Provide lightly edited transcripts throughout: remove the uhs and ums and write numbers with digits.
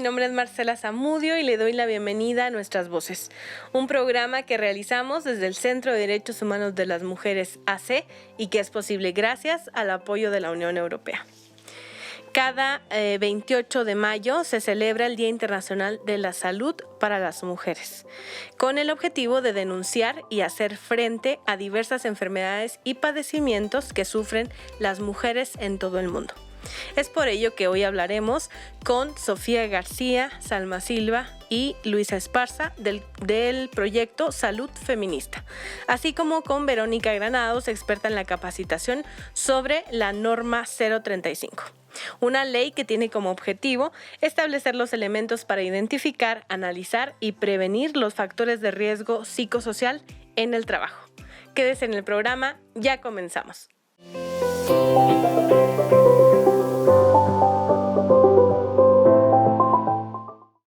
nombre es Marcela Zamudio y le doy la bienvenida a Nuestras Voces, un programa que realizamos desde el Centro de Derechos Humanos de las Mujeres AC y que es posible gracias al apoyo de la Unión Europea. Cada 28 de mayo se celebra el Día Internacional de la Salud para las Mujeres, con el objetivo de denunciar y hacer frente a diversas enfermedades y padecimientos que sufren las mujeres en todo el mundo. Es por ello que hoy hablaremos con Sofía García, Salma Silva y Luisa Esparza del proyecto Salud Feminista, así como con Verónica Granados, experta en la capacitación sobre la norma 035. Una ley que tiene como objetivo establecer los elementos para identificar, analizar y prevenir los factores de riesgo psicosocial en el trabajo. Quédese en el programa, ya comenzamos.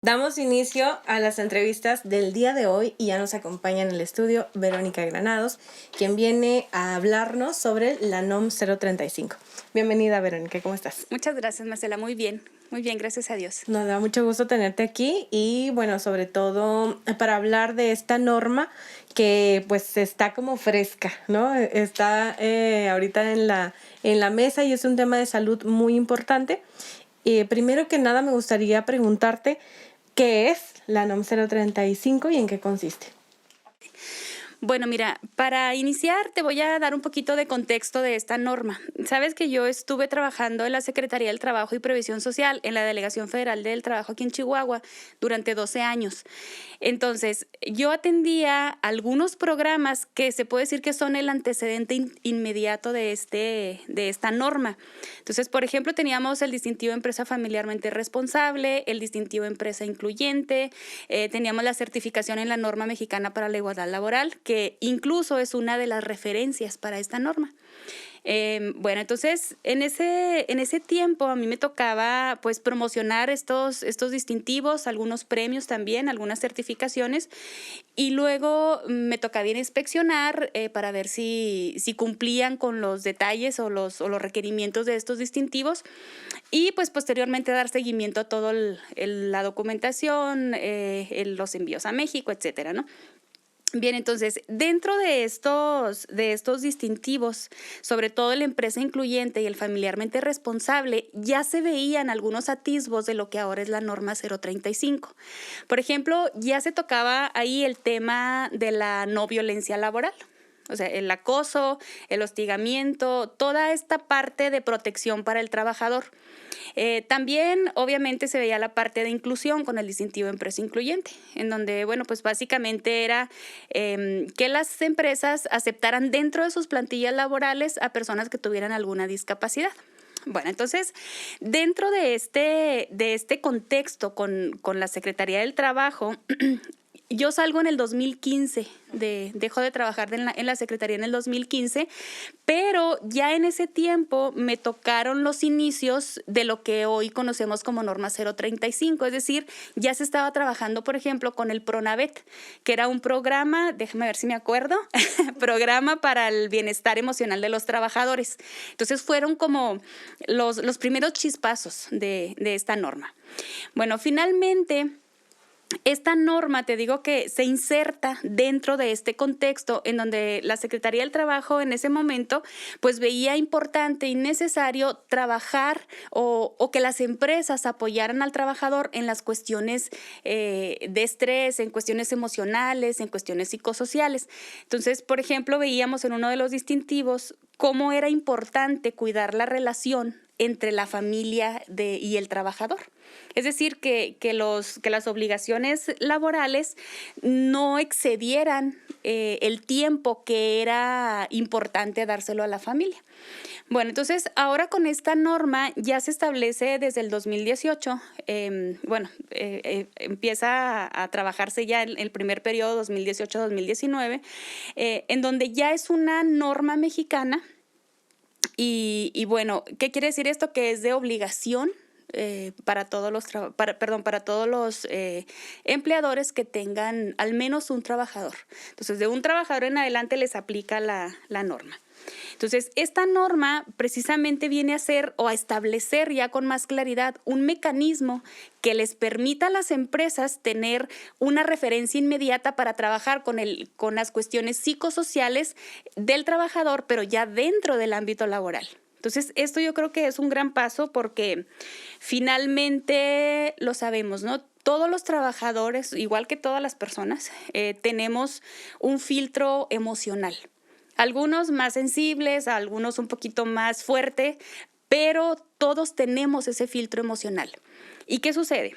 Damos inicio a las entrevistas del día de hoy y ya nos acompaña en el estudio Verónica Granados, quien viene a hablarnos sobre la NOM 035. Bienvenida, Verónica, ¿cómo estás? Muchas gracias, Marcela, muy bien, gracias a Dios. Nos da mucho gusto tenerte aquí y bueno, sobre todo para hablar de esta norma que pues está como fresca, ¿no? Está ahorita en la mesa y es un tema de salud muy importante. Primero que nada me gustaría preguntarte ¿qué es la NOM 035 y en qué consiste? Bueno, mira, para iniciar te voy a dar un poquito de contexto de esta norma. Sabes que yo estuve trabajando en la Secretaría del Trabajo y Previsión Social, en la Delegación Federal del Trabajo aquí en Chihuahua, durante 12 años. Entonces, yo atendía algunos programas que se puede decir que son el antecedente inmediato de esta norma. Entonces, por ejemplo, teníamos el distintivo Empresa Familiarmente Responsable, el distintivo Empresa Incluyente, teníamos la certificación en la norma mexicana para la igualdad laboral, que incluso es una de las referencias para esta norma. Bueno, entonces en ese tiempo a mí me tocaba pues promocionar estos distintivos, algunos premios también, algunas certificaciones, y luego me tocaba ir a inspeccionar para ver si cumplían con los detalles o los requerimientos de estos distintivos, y pues posteriormente dar seguimiento a toda la documentación, los envíos a México, etcétera, ¿no? Bien, entonces, dentro de estos distintivos, sobre todo la empresa incluyente y el familiarmente responsable, ya se veían algunos atisbos de lo que ahora es la norma 035. Por ejemplo, ya se tocaba ahí el tema de la no violencia laboral. O sea, el acoso, el hostigamiento, toda esta parte de protección para el trabajador. También, obviamente, se veía la parte de inclusión con el distintivo Empresa Incluyente, en donde, bueno, pues básicamente era que las empresas aceptaran dentro de sus plantillas laborales a personas que tuvieran alguna discapacidad. Bueno, entonces, dentro de este contexto con la Secretaría del Trabajo, yo salgo en el 2015, dejo de trabajar en la Secretaría en el 2015, pero ya en ese tiempo me tocaron los inicios de lo que hoy conocemos como norma 035, es decir, ya se estaba trabajando, por ejemplo, con el PRONAVET, que era un programa, déjame ver si me acuerdo, programa para el bienestar emocional de los trabajadores. Entonces fueron como los primeros chispazos de esta norma. Bueno, finalmente esta norma, te digo que se inserta dentro de este contexto en donde la Secretaría del Trabajo en ese momento pues veía importante y necesario trabajar o que las empresas apoyaran al trabajador en las cuestiones de estrés, en cuestiones emocionales, en cuestiones psicosociales. Entonces, por ejemplo, veíamos en uno de los distintivos cómo era importante cuidar la relación entre la familia y el trabajador. Es decir, que las obligaciones laborales no excedieran el tiempo que era importante dárselo a la familia. Bueno, entonces ahora con esta norma ya se establece desde el 2018, empieza a trabajarse ya el primer periodo 2018-2019, en donde ya es una norma mexicana. Y bueno, ¿qué quiere decir esto? Que es de obligación para todos los empleadores que tengan al menos un trabajador. Entonces, de un trabajador en adelante les aplica la norma. Entonces, esta norma precisamente viene a ser o a establecer ya con más claridad un mecanismo que les permita a las empresas tener una referencia inmediata para trabajar con las cuestiones psicosociales del trabajador, pero ya dentro del ámbito laboral. Entonces, esto yo creo que es un gran paso porque finalmente lo sabemos, ¿no? Todos los trabajadores, igual que todas las personas, tenemos un filtro emocional. Algunos más sensibles, algunos un poquito más fuerte, pero todos tenemos ese filtro emocional. ¿Y qué sucede?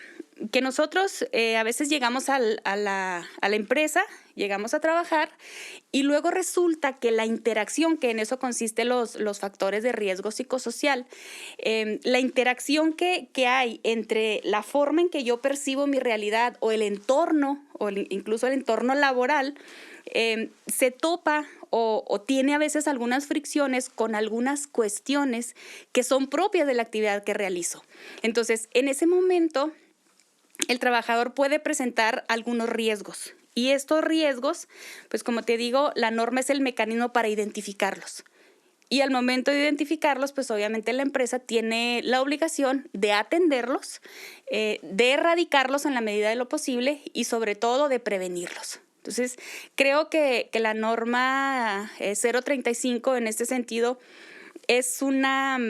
Que nosotros a veces llegamos a la empresa, llegamos a trabajar y luego resulta que la interacción, que en eso consiste los factores de riesgo psicosocial, la interacción que hay entre la forma en que yo percibo mi realidad o el entorno, incluso el entorno laboral, se topa o tiene a veces algunas fricciones con algunas cuestiones que son propias de la actividad que realizo. Entonces, en ese momento, el trabajador puede presentar algunos riesgos. Y estos riesgos, pues como te digo, la norma es el mecanismo para identificarlos. Y al momento de identificarlos, pues obviamente la empresa tiene la obligación de atenderlos, de erradicarlos en la medida de lo posible y sobre todo de prevenirlos. Entonces, creo que la norma 035 en este sentido es una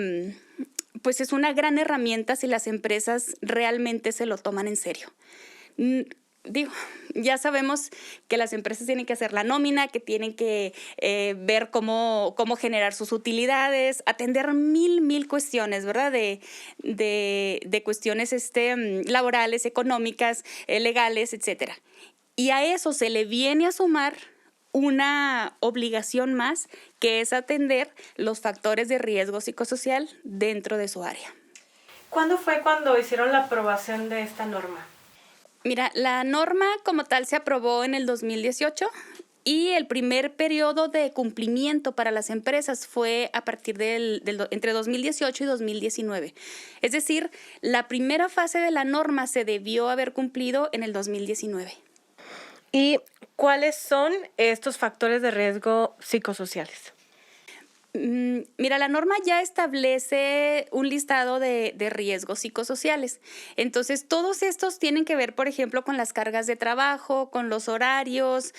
gran herramienta si las empresas realmente se lo toman en serio. Digo, ya sabemos que las empresas tienen que hacer la nómina, que tienen que ver cómo generar sus utilidades, atender mil cuestiones, ¿verdad? De cuestiones laborales, económicas, legales, etcétera. Y a eso se le viene a sumar una obligación más, que es atender los factores de riesgo psicosocial dentro de su área. ¿Cuándo fue cuando hicieron la aprobación de esta norma? Mira, la norma como tal se aprobó en el 2018 y el primer periodo de cumplimiento para las empresas fue a partir entre 2018 y 2019. Es decir, la primera fase de la norma se debió haber cumplido en el 2019. ¿Y cuáles son estos factores de riesgo psicosociales? Mira, la norma ya establece un listado de riesgos psicosociales. Entonces, todos estos tienen que ver, por ejemplo, con las cargas de trabajo, con los horarios,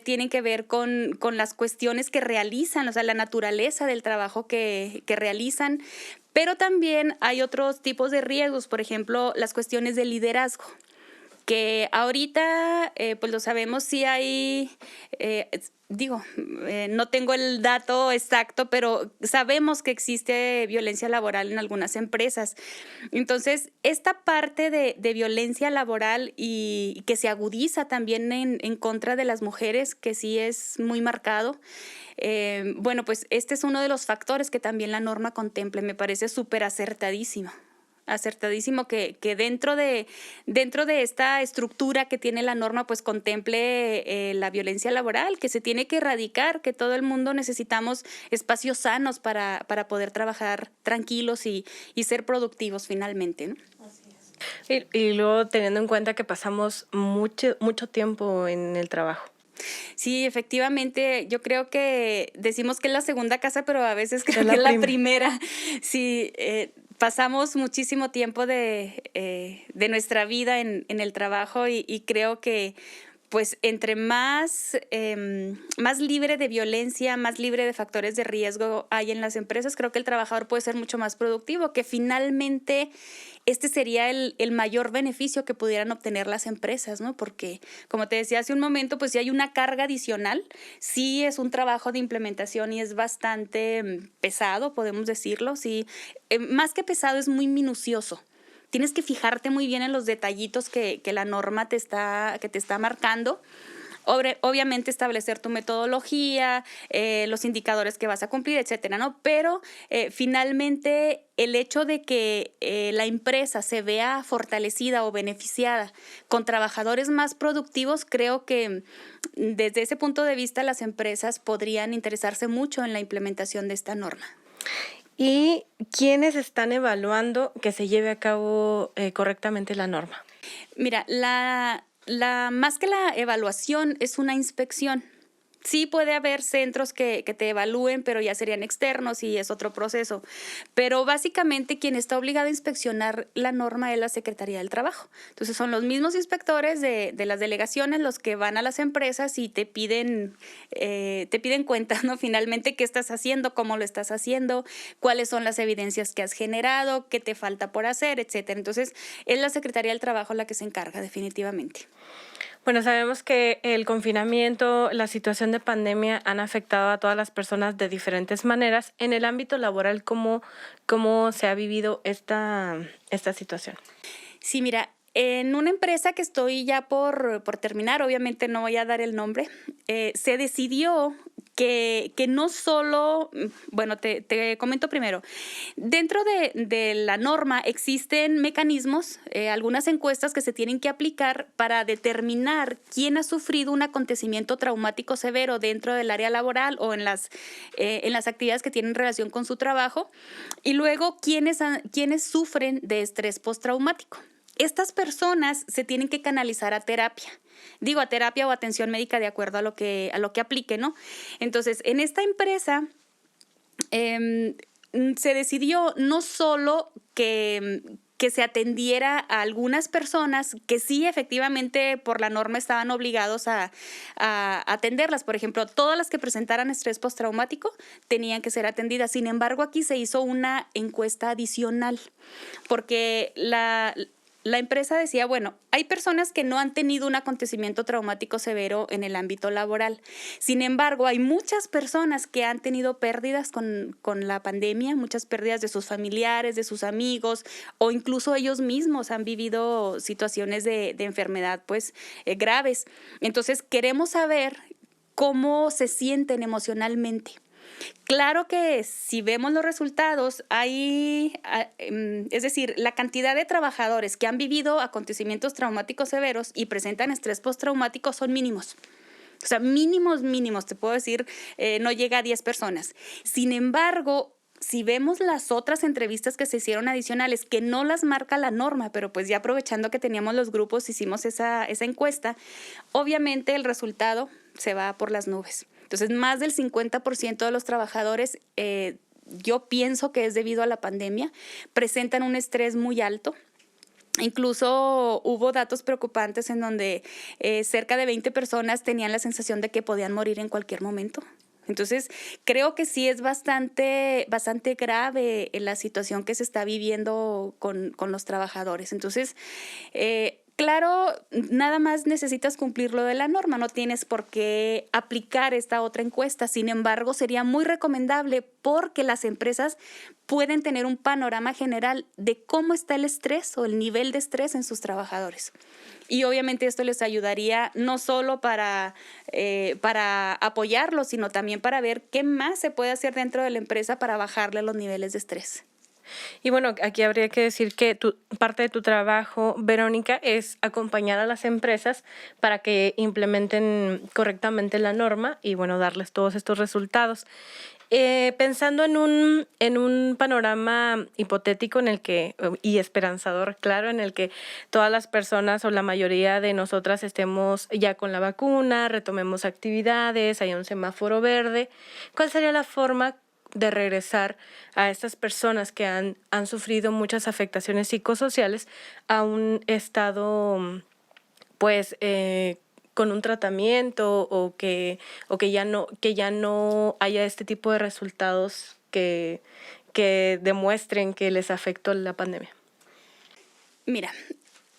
tienen que ver con las cuestiones que realizan, o sea, la naturaleza del trabajo que realizan. Pero también hay otros tipos de riesgos, por ejemplo, las cuestiones de liderazgo, que ahorita, pues lo sabemos, sí hay, no tengo el dato exacto, pero sabemos que existe violencia laboral en algunas empresas. Entonces, esta parte de violencia laboral y que se agudiza también en contra de las mujeres, que sí es muy marcado, pues este es uno de los factores que también la norma contempla. Me parece súper acertadísimo que dentro de esta estructura que tiene la norma, pues contemple la violencia laboral, que se tiene que erradicar, que todo el mundo necesitamos espacios sanos para poder trabajar tranquilos y ser productivos finalmente, ¿no? Así es. Y luego teniendo en cuenta que pasamos mucho tiempo en el trabajo. Sí, efectivamente, yo creo que decimos que es la segunda casa, pero a veces creo que es la primera. Sí, pasamos muchísimo tiempo de nuestra vida en el trabajo y creo que pues entre más libre de violencia, más libre de factores de riesgo hay en las empresas, creo que el trabajador puede ser mucho más productivo, que finalmente este sería el mayor beneficio que pudieran obtener las empresas, ¿no? Porque, como te decía hace un momento, pues sí hay una carga adicional, sí es un trabajo de implementación y es bastante pesado, podemos decirlo, sí, más que pesado es muy minucioso. Tienes que fijarte muy bien en los detallitos que la norma te está marcando. Obviamente establecer tu metodología, los indicadores que vas a cumplir, etcétera, ¿no? Pero finalmente el hecho de que la empresa se vea fortalecida o beneficiada con trabajadores más productivos, creo que desde ese punto de vista las empresas podrían interesarse mucho en la implementación de esta norma. ¿Y quiénes están evaluando que se lleve a cabo correctamente la norma? Mira, más que la evaluación es una inspección. Sí puede haber centros que te evalúen, pero ya serían externos y es otro proceso. Pero básicamente quien está obligado a inspeccionar la norma es la Secretaría del Trabajo. Entonces son los mismos inspectores de las delegaciones los que van a las empresas y te piden cuentas, ¿no? Finalmente, ¿qué estás haciendo? ¿Cómo lo estás haciendo? ¿Cuáles son las evidencias que has generado? ¿Qué te falta por hacer? Etcétera. Entonces es la Secretaría del Trabajo la que se encarga definitivamente. Bueno, sabemos que el confinamiento, la situación de pandemia han afectado a todas las personas de diferentes maneras. En el ámbito laboral, ¿cómo se ha vivido esta situación? Sí, mira, en una empresa que estoy ya por terminar, obviamente no voy a dar el nombre, se decidió que no solo, bueno, te comento primero, dentro de la norma existen mecanismos, algunas encuestas que se tienen que aplicar para determinar quién ha sufrido un acontecimiento traumático severo dentro del área laboral o en las actividades que tienen relación con su trabajo, y luego quiénes sufren de estrés postraumático. Estas personas se tienen que canalizar a terapia. Digo, a terapia o atención médica de acuerdo a lo que aplique, ¿no? Entonces, en esta empresa se decidió no solo que se atendiera a algunas personas que sí efectivamente por la norma estaban obligados a atenderlas. Por ejemplo, todas las que presentaran estrés postraumático tenían que ser atendidas. Sin embargo, aquí se hizo una encuesta adicional porque la empresa decía, bueno, hay personas que no han tenido un acontecimiento traumático severo en el ámbito laboral. Sin embargo, hay muchas personas que han tenido pérdidas con la pandemia, muchas pérdidas de sus familiares, de sus amigos, o incluso ellos mismos han vivido situaciones de enfermedad pues graves. Entonces, queremos saber cómo se sienten emocionalmente. Claro que si vemos los resultados, es decir, la cantidad de trabajadores que han vivido acontecimientos traumáticos severos y presentan estrés postraumático son mínimos. O sea, mínimos, te puedo decir, no llega a 10 personas. Sin embargo, si vemos las otras entrevistas que se hicieron adicionales, que no las marca la norma, pero pues ya aprovechando que teníamos los grupos, hicimos esa encuesta, obviamente el resultado se va por las nubes. Entonces, más del 50% de los trabajadores, yo pienso que es debido a la pandemia, presentan un estrés muy alto. Incluso hubo datos preocupantes en donde cerca de 20 personas tenían la sensación de que podían morir en cualquier momento. Entonces, creo que sí es bastante grave la situación que se está viviendo con los trabajadores. Entonces, claro, nada más necesitas cumplir lo de la norma, no tienes por qué aplicar esta otra encuesta. Sin embargo, sería muy recomendable porque las empresas pueden tener un panorama general de cómo está el estrés o el nivel de estrés en sus trabajadores. Y obviamente esto les ayudaría no solo para apoyarlos, sino también para ver qué más se puede hacer dentro de la empresa para bajarle los niveles de estrés. Y bueno, aquí habría que decir que parte de tu trabajo, Verónica, es acompañar a las empresas para que implementen correctamente la norma y bueno, darles todos estos resultados. Pensando en un panorama hipotético y esperanzador, claro, en el que todas las personas o la mayoría de nosotras estemos ya con la vacuna, retomemos actividades, haya un semáforo verde, ¿cuál sería la forma de regresar a estas personas que han sufrido muchas afectaciones psicosociales a un estado, pues, con un tratamiento o que ya no haya este tipo de resultados que demuestren que les afectó la pandemia? Mira,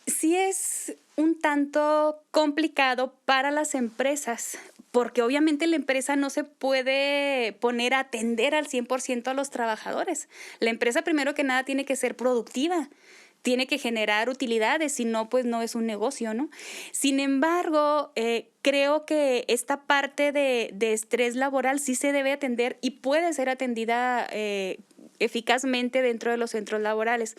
sí es un tanto complicado para las empresas, porque obviamente la empresa no se puede poner a atender al 100% a los trabajadores. La empresa, primero que nada, tiene que ser productiva, tiene que generar utilidades, si no, pues no es un negocio, ¿no? Sin embargo, creo que esta parte de estrés laboral sí se debe atender y puede ser atendida eficazmente dentro de los centros laborales.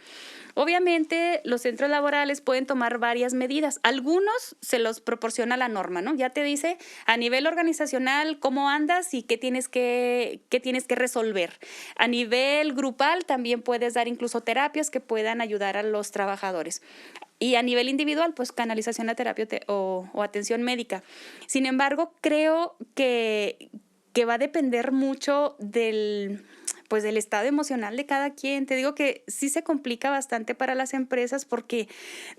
Obviamente, los centros laborales pueden tomar varias medidas. Algunos se los proporciona la norma, ¿no? Ya te dice a nivel organizacional cómo andas y qué tienes que resolver. A nivel grupal también puedes dar incluso terapias que puedan ayudar a los trabajadores. Y a nivel individual, pues canalización a terapia o atención médica. Sin embargo, creo que va a depender mucho del estado emocional de cada quien. Te digo que sí se complica bastante para las empresas porque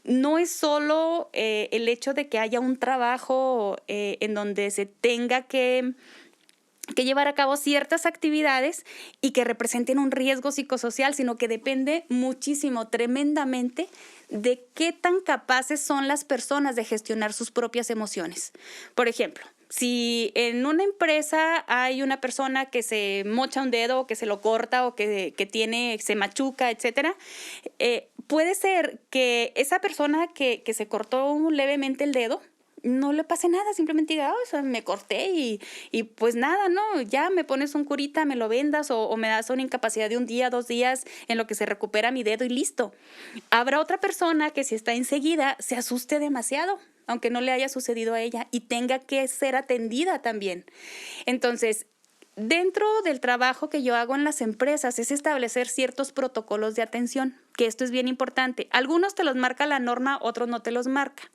no es solo el hecho de que haya un trabajo en donde se tenga que llevar a cabo ciertas actividades y que representen un riesgo psicosocial, sino que depende muchísimo, tremendamente, de qué tan capaces son las personas de gestionar sus propias emociones. Por ejemplo, si en una empresa hay una persona que se mocha un dedo o que se lo corta o que se machuca, etcétera, puede ser que esa persona que se cortó levemente el dedo no le pase nada, simplemente diga, o sea, me corté y pues nada, ¿no? Ya me pones un curita, me lo vendas o me das una incapacidad de 1 día, 2 días en lo que se recupera mi dedo y listo. Habrá otra persona que si está enseguida se asuste demasiado, aunque no le haya sucedido a ella y tenga que ser atendida también. Entonces, dentro del trabajo que yo hago en las empresas es establecer ciertos protocolos de atención, que esto es bien importante. Algunos te los marca la norma, otros no te los marca.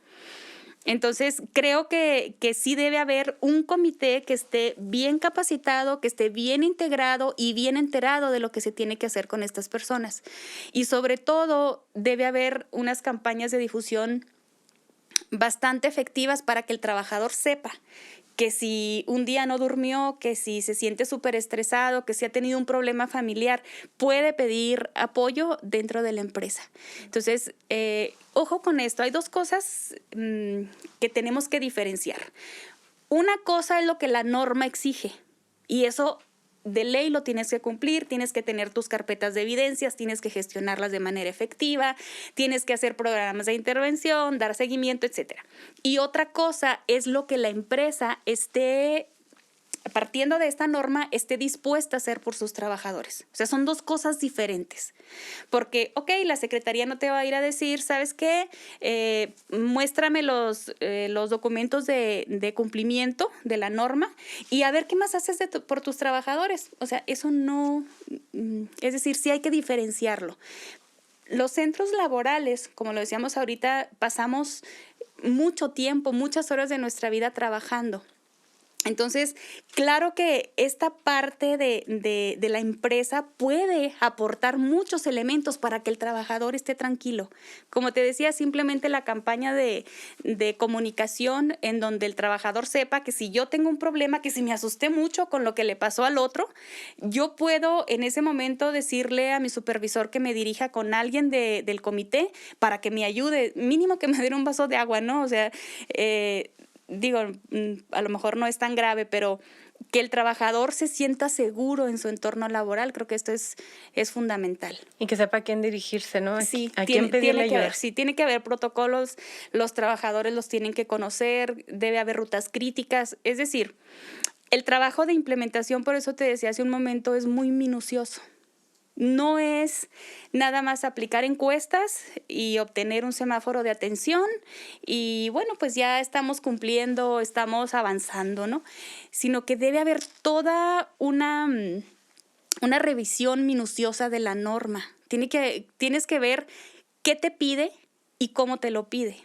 Entonces, creo que sí debe haber un comité que esté bien capacitado, que esté bien integrado y bien enterado de lo que se tiene que hacer con estas personas. Y sobre todo, debe haber unas campañas de difusión bastante efectivas para que el trabajador sepa que si un día no durmió, que si se siente súper estresado, que si ha tenido un problema familiar, puede pedir apoyo dentro de la empresa. Entonces, ojo con esto. Hay 2 cosas que tenemos que diferenciar. Una cosa es lo que la norma exige y eso de ley lo tienes que cumplir, tienes que tener tus carpetas de evidencias, tienes que gestionarlas de manera efectiva, tienes que hacer programas de intervención, dar seguimiento, etc. Y otra cosa es lo que la empresa esté, partiendo de esta norma, esté dispuesta a hacer por sus trabajadores. O sea, son 2 cosas diferentes. Porque, la secretaría no te va a ir a decir, ¿sabes qué? Muéstrame los documentos de cumplimiento de la norma y a ver qué más haces por tus trabajadores. O sea, eso no... Es decir, sí hay que diferenciarlo. Los centros laborales, como lo decíamos ahorita, pasamos mucho tiempo, muchas horas de nuestra vida trabajando. Entonces, claro que esta parte de la empresa puede aportar muchos elementos para que el trabajador esté tranquilo. Como te decía, simplemente la campaña de comunicación en donde el trabajador sepa que si yo tengo un problema, que si me asusté mucho con lo que le pasó al otro, yo puedo en ese momento decirle a mi supervisor que me dirija con alguien del comité para que me ayude, mínimo que me dé un vaso de agua, ¿no? O sea, digo, a lo mejor no es tan grave, pero que el trabajador se sienta seguro en su entorno laboral, creo que esto es fundamental. Y que sepa a quién dirigirse, ¿no? Sí, a quién pedirle ayuda. Sí, tiene que haber protocolos, los trabajadores los tienen que conocer, debe haber rutas críticas, es decir, el trabajo de implementación, por eso te decía hace un momento, es muy minucioso. No es nada más aplicar encuestas y obtener un semáforo de atención y bueno, pues ya estamos cumpliendo, estamos avanzando, ¿no? Sino que debe haber toda una revisión minuciosa de la norma. Tienes que ver qué te pide y cómo te lo pide.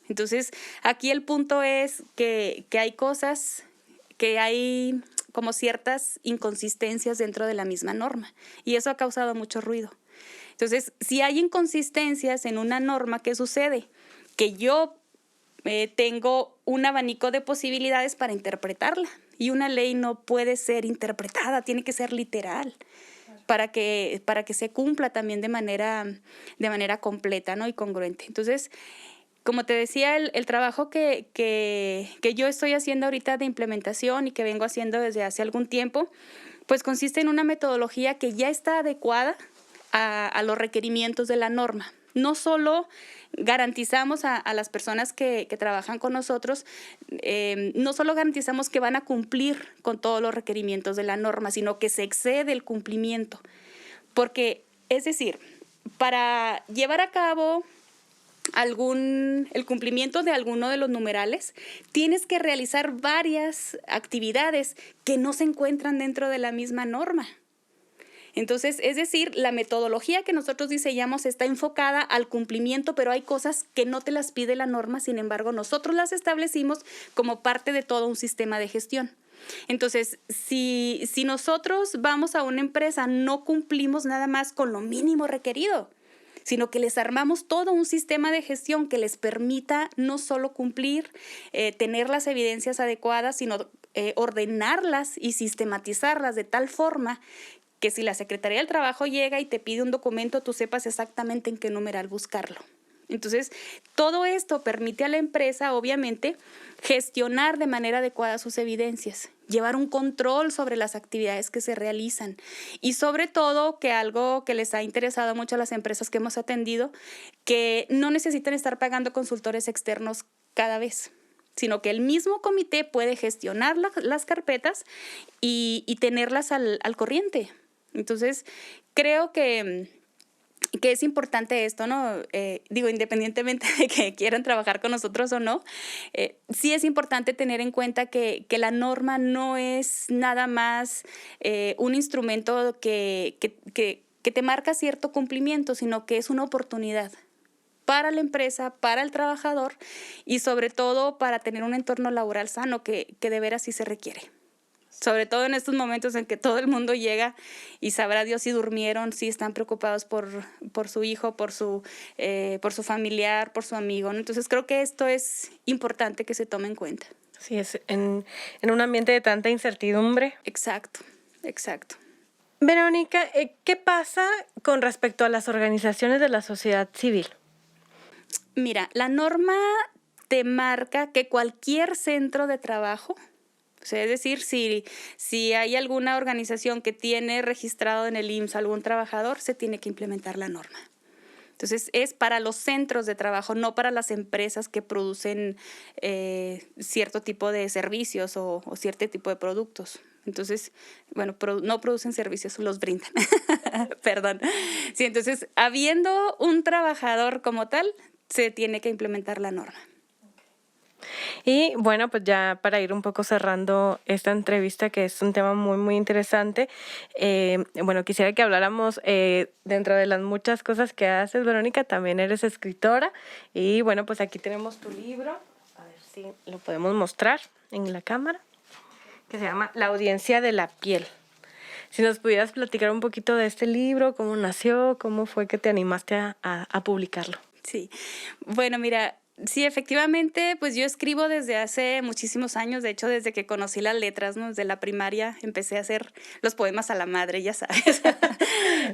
Entonces, aquí el punto es que hay cosas, que hay como ciertas inconsistencias dentro de la misma norma. Y eso ha causado mucho ruido. Entonces, si hay inconsistencias en una norma, ¿qué sucede? Que yo tengo un abanico de posibilidades para interpretarla. Y una ley no puede ser interpretada, tiene que ser literal para que se cumpla también de manera completa, ¿no? Y congruente. Entonces, como te decía, el trabajo que yo estoy haciendo ahorita de implementación y que vengo haciendo desde hace algún tiempo, pues consiste en una metodología que ya está adecuada a los requerimientos de la norma. No solo garantizamos a las personas que trabajan con nosotros, no solo garantizamos que van a cumplir con todos los requerimientos de la norma, sino que se excede el cumplimiento. Porque, es decir, para llevar a cabo el cumplimiento de alguno de los numerales, tienes que realizar varias actividades que no se encuentran dentro de la misma norma. Entonces, es decir, la metodología que nosotros diseñamos está enfocada al cumplimiento, pero hay cosas que no te las pide la norma, sin embargo, nosotros las establecimos como parte de todo un sistema de gestión. Entonces, si nosotros vamos a una empresa, no cumplimos nada más con lo mínimo requerido, sino que les armamos todo un sistema de gestión que les permita no solo cumplir, tener las evidencias adecuadas, sino ordenarlas y sistematizarlas de tal forma que si la Secretaría del Trabajo llega y te pide un documento, tú sepas exactamente en qué numeral buscarlo. Entonces, todo esto permite a la empresa, obviamente, gestionar de manera adecuada sus evidencias, llevar un control sobre las actividades que se realizan y sobre todo que algo que les ha interesado mucho a las empresas que hemos atendido, que no necesitan estar pagando consultores externos cada vez, sino que el mismo comité puede gestionar las carpetas y tenerlas al corriente. Entonces, creo que es importante esto, ¿no? Independientemente de que quieran trabajar con nosotros o no, sí es importante tener en cuenta que la norma no es nada más un instrumento que te marca cierto cumplimiento, sino que es una oportunidad para la empresa, para el trabajador y sobre todo para tener un entorno laboral sano que de veras sí se requiere. Sobre todo en estos momentos en que todo el mundo llega y sabrá Dios si durmieron, si están preocupados por su hijo, por su familiar, por su amigo, ¿no? Entonces creo que esto es importante que se tome en cuenta. Sí, es en un ambiente de tanta incertidumbre. Exacto. Verónica, ¿qué pasa con respecto a las organizaciones de la sociedad civil? Mira, la norma te marca que cualquier centro de trabajo, o sea, es decir, si hay alguna organización que tiene registrado en el IMSS algún trabajador, se tiene que implementar la norma. Entonces, es para los centros de trabajo, no para las empresas que producen cierto tipo de servicios o cierto tipo de productos. Entonces, bueno, no producen servicios, los brindan. Perdón. Sí, entonces, habiendo un trabajador como tal, se tiene que implementar la norma. Y bueno, pues ya para ir un poco cerrando esta entrevista, que es un tema muy, muy interesante, quisiera que habláramos dentro de las muchas cosas que haces, Verónica, también eres escritora y bueno, pues aquí tenemos tu libro, a ver si lo podemos mostrar en la cámara, que se llama La audiencia de la piel. Si nos pudieras platicar un poquito de este libro, cómo nació, cómo fue que te animaste a publicarlo. Sí, bueno, mira, sí, efectivamente, pues yo escribo desde hace muchísimos años, de hecho, desde que conocí las letras, ¿no? Desde la primaria empecé a hacer los poemas a la madre, ya sabes.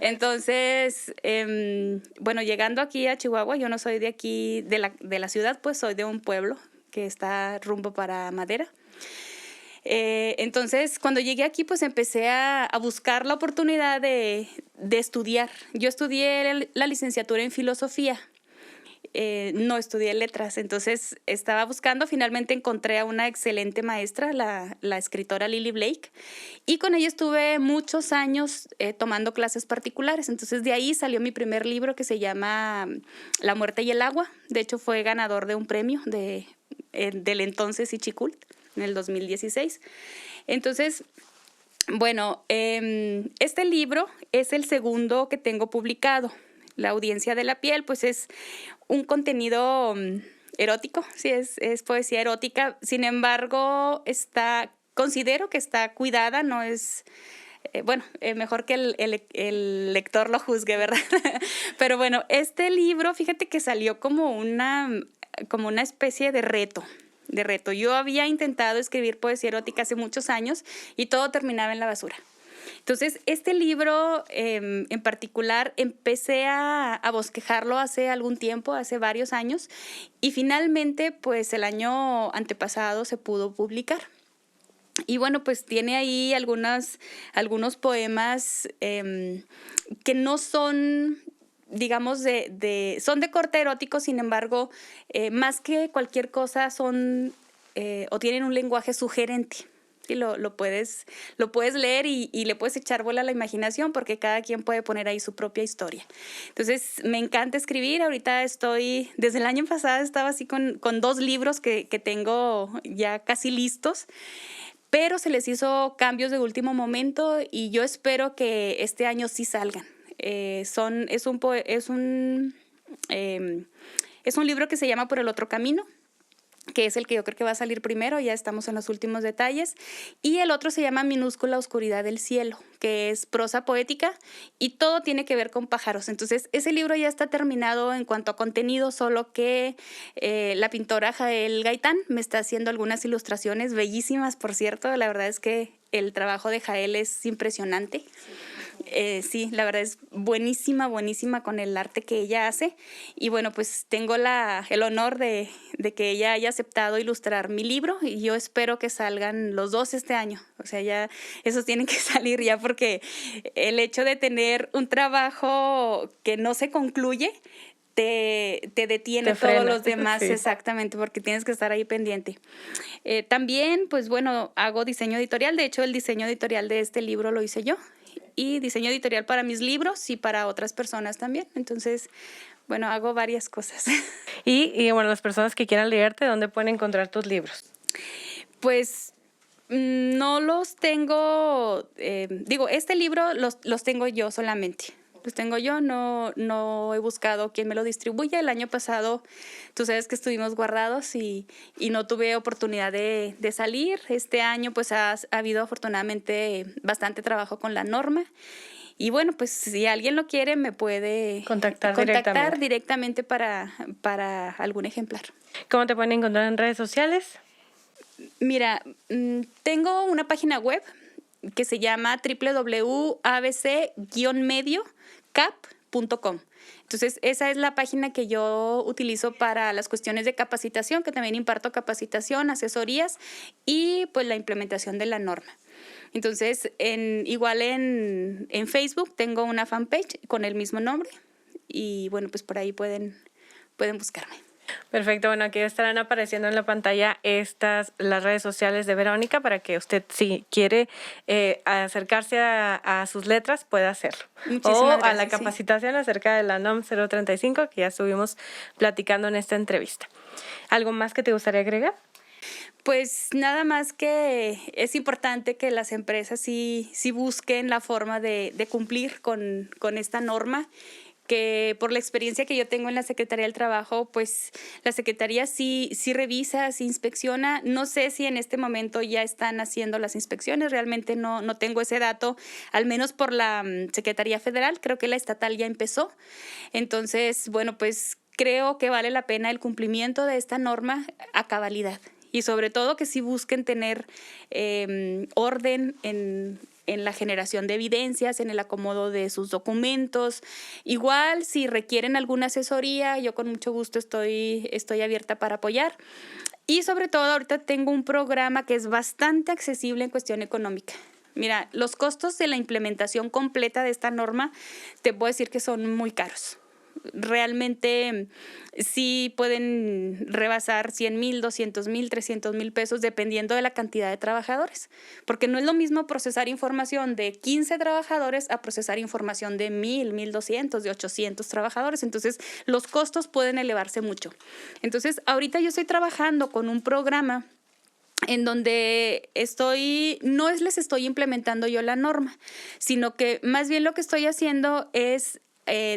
Entonces, llegando aquí a Chihuahua, yo no soy de aquí, de la ciudad, pues soy de un pueblo que está rumbo para Madera. Entonces, cuando llegué aquí, pues empecé a buscar la oportunidad de estudiar. Yo estudié la licenciatura en filosofía. No estudié letras, entonces estaba buscando, finalmente encontré a una excelente maestra, la escritora Lily Blake, y con ella estuve muchos años tomando clases particulares. Entonces de ahí salió mi primer libro que se llama La muerte y el agua. De hecho fue ganador de un premio del entonces Ichicult en el 2016. Entonces, bueno, este libro es el segundo que tengo publicado. La audiencia de la piel, pues es un contenido erótico, sí, es poesía erótica. Sin embargo, considero que está cuidada, no es, mejor que el lector lo juzgue, ¿verdad? Pero bueno, este libro, fíjate que salió como una especie de reto. Yo había intentado escribir poesía erótica hace muchos años y todo terminaba en la basura. Entonces, este libro en particular empecé a bosquejarlo hace algún tiempo, hace varios años, y finalmente, pues el año antepasado se pudo publicar. Y bueno, pues tiene ahí algunos poemas que no son, digamos, son de corte erótico, sin embargo, más que cualquier cosa son o tienen un lenguaje sugerente. Sí, lo puedes leer y le puedes echar bola a la imaginación porque cada quien puede poner ahí su propia historia. Entonces, me encanta escribir. Ahorita desde el año pasado estaba así con 2 libros que tengo ya casi listos. pero se les hizo cambios de último momento y yo espero que este año sí salgan. Es un libro que se llama Por el otro camino, que es el que yo creo que va a salir primero, ya estamos en los últimos detalles, y el otro se llama Minúscula Oscuridad del Cielo, que es prosa poética y todo tiene que ver con pájaros. Entonces, ese libro ya está terminado en cuanto a contenido, solo que la pintora Jael Gaitán me está haciendo algunas ilustraciones bellísimas, por cierto. La verdad es que el trabajo de Jael es impresionante. Sí, la verdad es buenísima con el arte que ella hace. Y bueno, pues tengo el honor de que ella haya aceptado ilustrar mi libro y yo espero que salgan los dos este año. O sea, ya esos tienen que salir ya porque el hecho de tener un trabajo que no se concluye te detiene todos los demás, sí. Exactamente, porque tienes que estar ahí pendiente. También, pues bueno, hago diseño editorial. De hecho, el diseño editorial de este libro lo hice yo. Y diseño editorial para mis libros y para otras personas también. Entonces, bueno, hago varias cosas. Y bueno, las personas que quieran leerte, ¿dónde pueden encontrar tus libros? Pues no los tengo, este libro los tengo yo solamente. Los tengo yo, no he buscado quién me lo distribuya. El año pasado, tú sabes que estuvimos guardados y no tuve oportunidad de salir. Este año, pues, ha habido afortunadamente bastante trabajo con la norma. Y bueno, pues, si alguien lo quiere, me puede contactar directamente para algún ejemplar. ¿Cómo te pueden encontrar en redes sociales? Mira, tengo una página web que se llama www.abc-mediocap.com. Entonces, esa es la página que yo utilizo para las cuestiones de capacitación, que también imparto capacitación, asesorías y pues la implementación de la norma. Entonces, igual en Facebook tengo una fanpage con el mismo nombre y bueno, pues por ahí pueden buscarme. Perfecto, bueno, aquí estarán apareciendo en la pantalla las redes sociales de Verónica para que usted, si quiere acercarse a sus letras, pueda hacerlo. Muchísimas gracias, a la capacitación acerca de la NOM 035 que ya estuvimos platicando en esta entrevista. ¿Algo más que te gustaría agregar? Pues nada más que es importante que las empresas sí busquen la forma de cumplir con esta norma, que por la experiencia que yo tengo en la Secretaría del Trabajo, pues la Secretaría sí revisa, sí inspecciona. No sé si en este momento ya están haciendo las inspecciones, realmente no tengo ese dato, al menos por la Secretaría Federal, creo que la estatal ya empezó. Entonces, bueno, pues creo que vale la pena el cumplimiento de esta norma a cabalidad. Y sobre todo que sí busquen tener orden en la generación de evidencias, en el acomodo de sus documentos. Igual, si requieren alguna asesoría, yo con mucho gusto estoy abierta para apoyar. Y sobre todo, ahorita tengo un programa que es bastante accesible en cuestión económica. Mira, los costos de la implementación completa de esta norma, te puedo decir que son muy caros. Realmente sí pueden rebasar 100,000, 200,000, 300,000 pesos dependiendo de la cantidad de trabajadores, porque no es lo mismo procesar información de 15 trabajadores a procesar información de 1,000, 1,200, de 800 trabajadores. Entonces los costos pueden elevarse mucho. Entonces ahorita yo estoy trabajando con un programa en donde no les estoy implementando yo la norma, sino que más bien lo que estoy haciendo es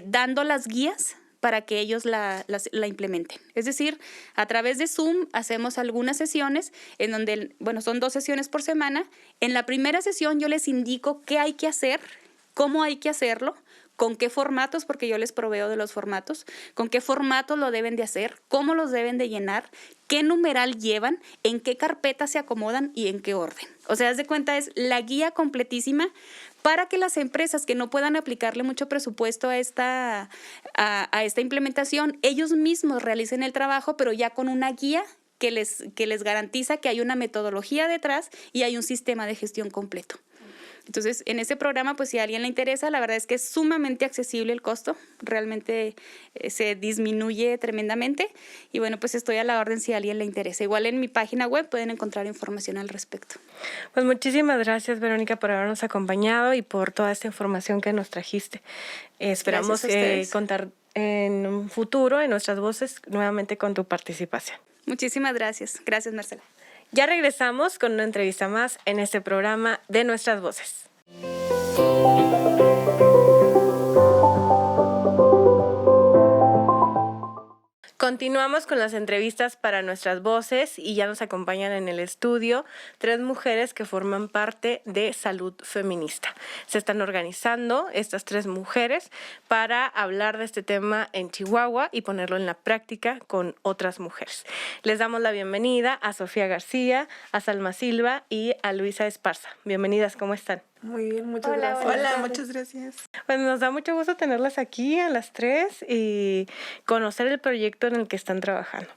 dando las guías para que ellos la implementen. Es decir, a través de Zoom hacemos algunas sesiones en donde, bueno, son 2 sesiones por semana. En la primera sesión yo les indico qué hay que hacer, cómo hay que hacerlo, con qué formatos, porque yo les proveo de los formatos, con qué formatos lo deben de hacer, cómo los deben de llenar, qué numeral llevan, en qué carpeta se acomodan y en qué orden. O sea, haz de cuenta, es la guía completísima para que las empresas que no puedan aplicarle mucho presupuesto a esta implementación, ellos mismos realicen el trabajo, pero ya con una guía que les garantiza que hay una metodología detrás y hay un sistema de gestión completo. Entonces, en ese programa, pues si a alguien le interesa, la verdad es que es sumamente accesible el costo, realmente se disminuye tremendamente y bueno, pues estoy a la orden si a alguien le interesa. Igual en mi página web pueden encontrar información al respecto. Pues muchísimas gracias, Verónica, por habernos acompañado y por toda esta información que nos trajiste. Esperamos contar en un futuro en nuestras voces nuevamente con tu participación. Muchísimas gracias. Gracias, Marcela. Ya regresamos con una entrevista más en este programa de Nuestras Voces. Continuamos con las entrevistas para Nuestras Voces y ya nos acompañan en el estudio 3 mujeres que forman parte de Salud Feminista. Se están organizando estas 3 mujeres para hablar de este tema en Chihuahua y ponerlo en la práctica con otras mujeres. Les damos la bienvenida a Sofía García, a Salma Silva y a Luisa Esparza. Bienvenidas, ¿cómo están? Muy bien, muchas gracias. Hola, muchas gracias. Pues nos da mucho gusto tenerlas aquí a las 3 y conocer el proyecto en el que están trabajando.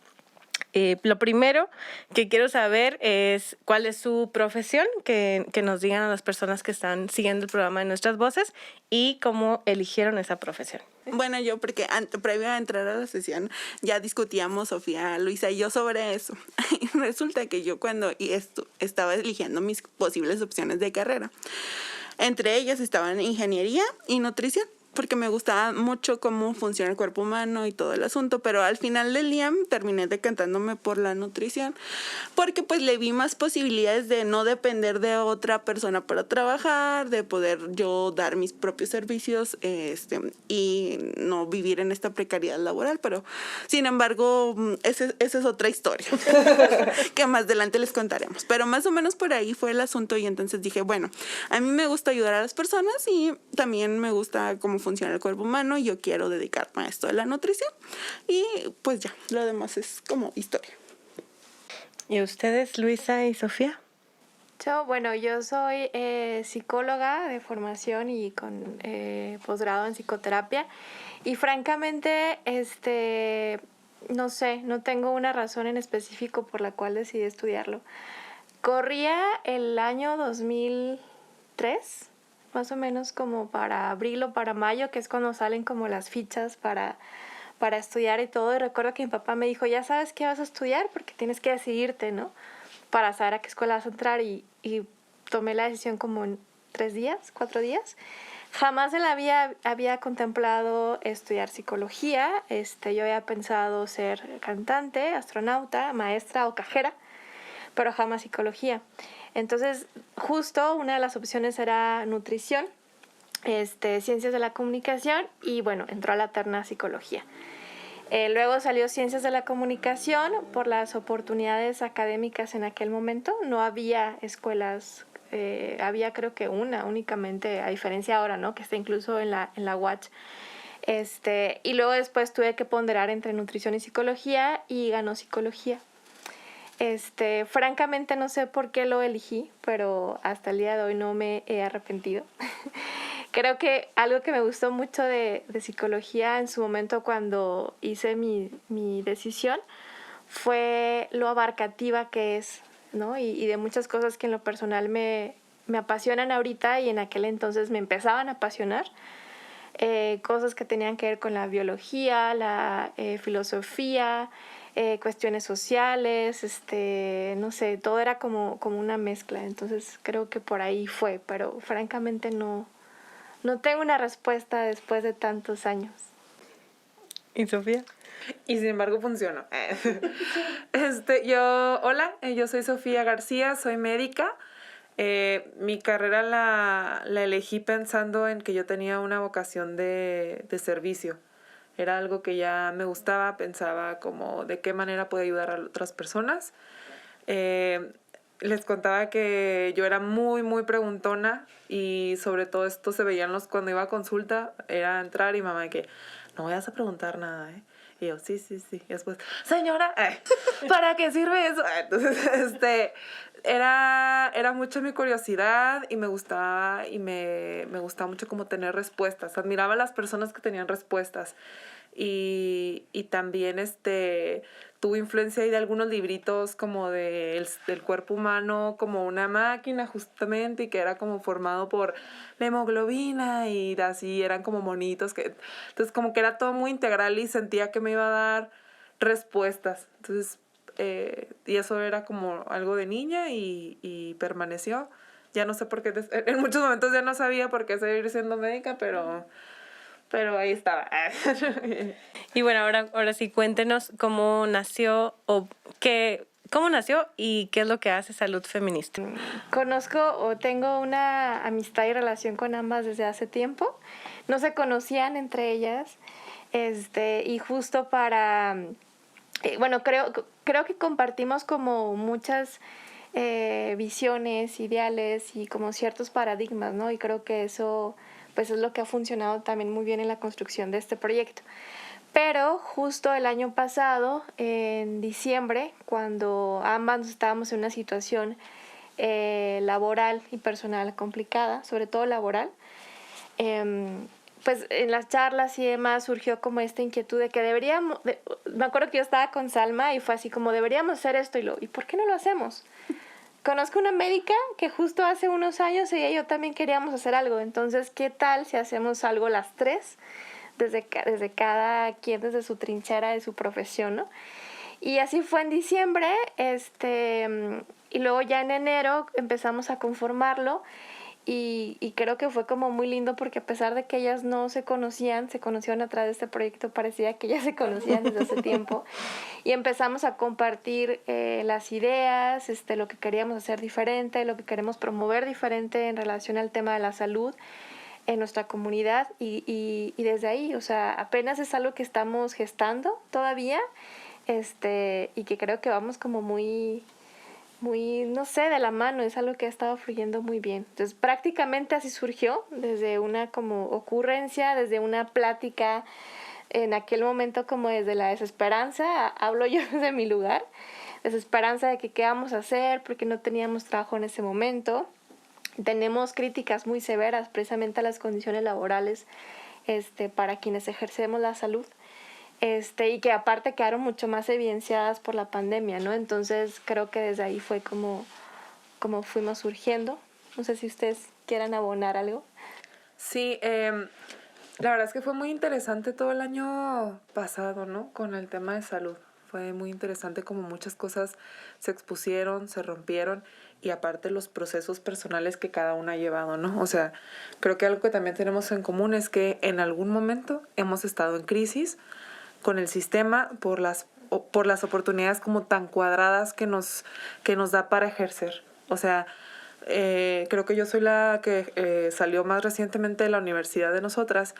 Lo primero que quiero saber es cuál es su profesión, que nos digan a las personas que están siguiendo el programa de Nuestras Voces y cómo eligieron esa profesión. Bueno, yo porque previo a entrar a la sesión ya discutíamos, Sofía, Luisa y yo, sobre eso. Y resulta que yo cuando estaba eligiendo mis posibles opciones de carrera, entre ellas estaban ingeniería y nutrición, porque me gustaba mucho cómo funciona el cuerpo humano y todo el asunto, pero al final del día terminé decantándome por la nutrición, porque pues le vi más posibilidades de no depender de otra persona para trabajar, de poder yo dar mis propios servicios y no vivir en esta precariedad laboral, pero sin embargo, esa es otra historia que más adelante les contaremos, pero más o menos por ahí fue el asunto y entonces dije, bueno, a mí me gusta ayudar a las personas y también me gusta cómo funciona el cuerpo humano y yo quiero dedicarme a esto de la nutrición y pues ya, lo demás es como historia. ¿Y ustedes, Luisa y Sofía? Yo soy psicóloga de formación y con posgrado en psicoterapia y francamente, no sé, no tengo una razón en específico por la cual decidí estudiarlo. Corría el año 2003, más o menos como para abril o para mayo, que es cuando salen como las fichas para estudiar y todo. Y recuerdo que mi papá me dijo, ya sabes qué vas a estudiar porque tienes que decidirte, ¿no? Para saber a qué escuela vas a entrar y tomé la decisión como en 4 días. Jamás en la vida había contemplado estudiar psicología. Yo había pensado ser cantante, astronauta, maestra o cajera, pero jamás psicología. Entonces, justo una de las opciones era nutrición, ciencias de la comunicación y bueno, entró a la terna psicología. Luego salió ciencias de la comunicación por las oportunidades académicas en aquel momento. No había escuelas, había creo que una únicamente, a diferencia ahora, ¿no? Que está incluso en la UACH. Y luego después tuve que ponderar entre nutrición y psicología y ganó psicología. Francamente no sé por qué lo elegí, pero hasta el día de hoy no me he arrepentido. Creo que algo que me gustó mucho de psicología en su momento cuando hice mi decisión fue lo abarcativa que es, ¿no? Y de muchas cosas que en lo personal me apasionan ahorita y en aquel entonces me empezaban a apasionar. Cosas que tenían que ver con la biología, la filosofía, cuestiones sociales, no sé, todo era como una mezcla. Entonces creo que por ahí fue, pero francamente no tengo una respuesta después de tantos años. ¿Y Sofía? Y sin embargo funcionó. Hola, yo soy Sofía García, soy médica. Mi carrera la elegí pensando en que yo tenía una vocación de servicio. Era algo que ya me gustaba, pensaba como de qué manera puedo ayudar a otras personas. Les contaba que yo era muy, muy preguntona y sobre todo esto se veían cuando iba a consulta, era entrar y mamá que no vayas a preguntar nada, ¿eh? Y yo, sí. Y después, señora, ¿para qué sirve eso? Entonces, era mucho mi curiosidad y me gustaba mucho como tener respuestas. Admiraba a las personas que tenían respuestas. Y también tuve influencia ahí de algunos libritos como del cuerpo humano, como una máquina justamente, y que era como formado por la hemoglobina y así eran como monitos. Entonces como que era todo muy integral y sentía que me iba a dar respuestas. Entonces, y eso era como algo de niña y permaneció. Ya no sé por qué, en muchos momentos ya no sabía por qué seguir siendo médica, pero ahí estaba. Y bueno, ahora sí, cuéntenos cómo nació o qué ¿Cómo nació y qué es lo que hace Salud Feminista? Conozco o tengo una amistad y relación con ambas desde hace tiempo. No se conocían entre ellas. Y justo para... bueno, creo que compartimos como muchas visiones, ideales y como ciertos paradigmas, ¿no? Y creo que eso pues es lo que ha funcionado también muy bien en la construcción de este proyecto. Pero justo el año pasado, en diciembre, cuando ambas estábamos en una situación laboral y personal complicada, sobre todo laboral, pues en las charlas y demás surgió como esta inquietud de que me acuerdo que yo estaba con Salma y fue así como deberíamos hacer esto ¿y por qué no lo hacemos? Conozco una médica que justo hace unos años ella y yo también queríamos hacer algo, entonces ¿qué tal si hacemos algo las tres? Desde cada quien, desde su trinchera de su profesión, ¿no? Y así fue en diciembre, y luego ya en enero empezamos a conformarlo y creo que fue como muy lindo porque a pesar de que ellas no se conocían a través de este proyecto, parecía que ellas se conocían desde hace tiempo y empezamos a compartir las ideas, lo que queríamos hacer diferente, lo que queremos promover diferente en relación al tema de la salud en nuestra comunidad y desde ahí, o sea, apenas es algo que estamos gestando todavía, y que creo que vamos como muy, no sé, de la mano, es algo que ha estado fluyendo muy bien. Entonces, prácticamente así surgió, desde una como ocurrencia, desde una plática, en aquel momento como desde la desesperanza, hablo yo desde mi lugar, desesperanza de que qué vamos a hacer, porque no teníamos trabajo en ese momento. Tenemos críticas muy severas precisamente a las condiciones laborales para quienes ejercemos la salud y que aparte quedaron mucho más evidenciadas por la pandemia, ¿no? Entonces creo que desde ahí fue como fuimos surgiendo. No sé si ustedes quieran abonar algo. Sí, la verdad es que fue muy interesante todo el año pasado, ¿no? Con el tema de salud. Fue muy interesante como muchas cosas se expusieron, se rompieron y aparte los procesos personales que cada una ha llevado, ¿no? O sea, creo que algo que también tenemos en común es que en algún momento hemos estado en crisis con el sistema por las oportunidades como tan cuadradas que nos da para ejercer. O sea, creo que yo soy la que salió más recientemente de la universidad de nosotras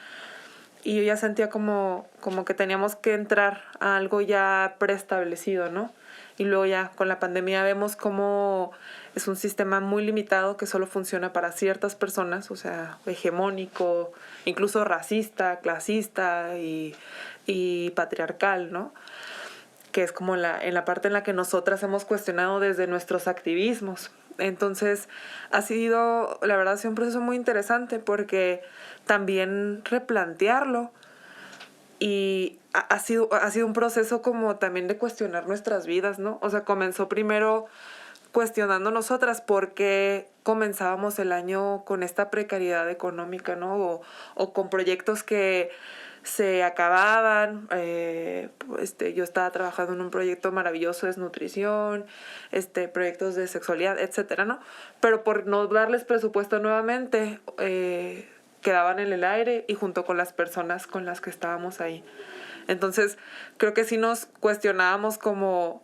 y yo ya sentía como que teníamos que entrar a algo ya preestablecido, ¿no? Y luego ya con la pandemia vemos cómo es un sistema muy limitado que solo funciona para ciertas personas, o sea, hegemónico, incluso racista, clasista y patriarcal, ¿no? Que es como en la parte en la que nosotras hemos cuestionado desde nuestros activismos. Entonces ha sido, la verdad, un proceso muy interesante porque también replantearlo y ha sido un proceso como también de cuestionar nuestras vidas, ¿no? O sea, comenzó primero cuestionando nosotras por qué comenzábamos el año con esta precariedad económica, ¿no? O con proyectos que se acababan. Yo estaba trabajando en un proyecto maravilloso de nutrición, proyectos de sexualidad, etcétera, ¿no? Pero por no darles presupuesto nuevamente, quedaban en el aire y junto con las personas con las que estábamos ahí. Entonces, creo que sí nos cuestionábamos como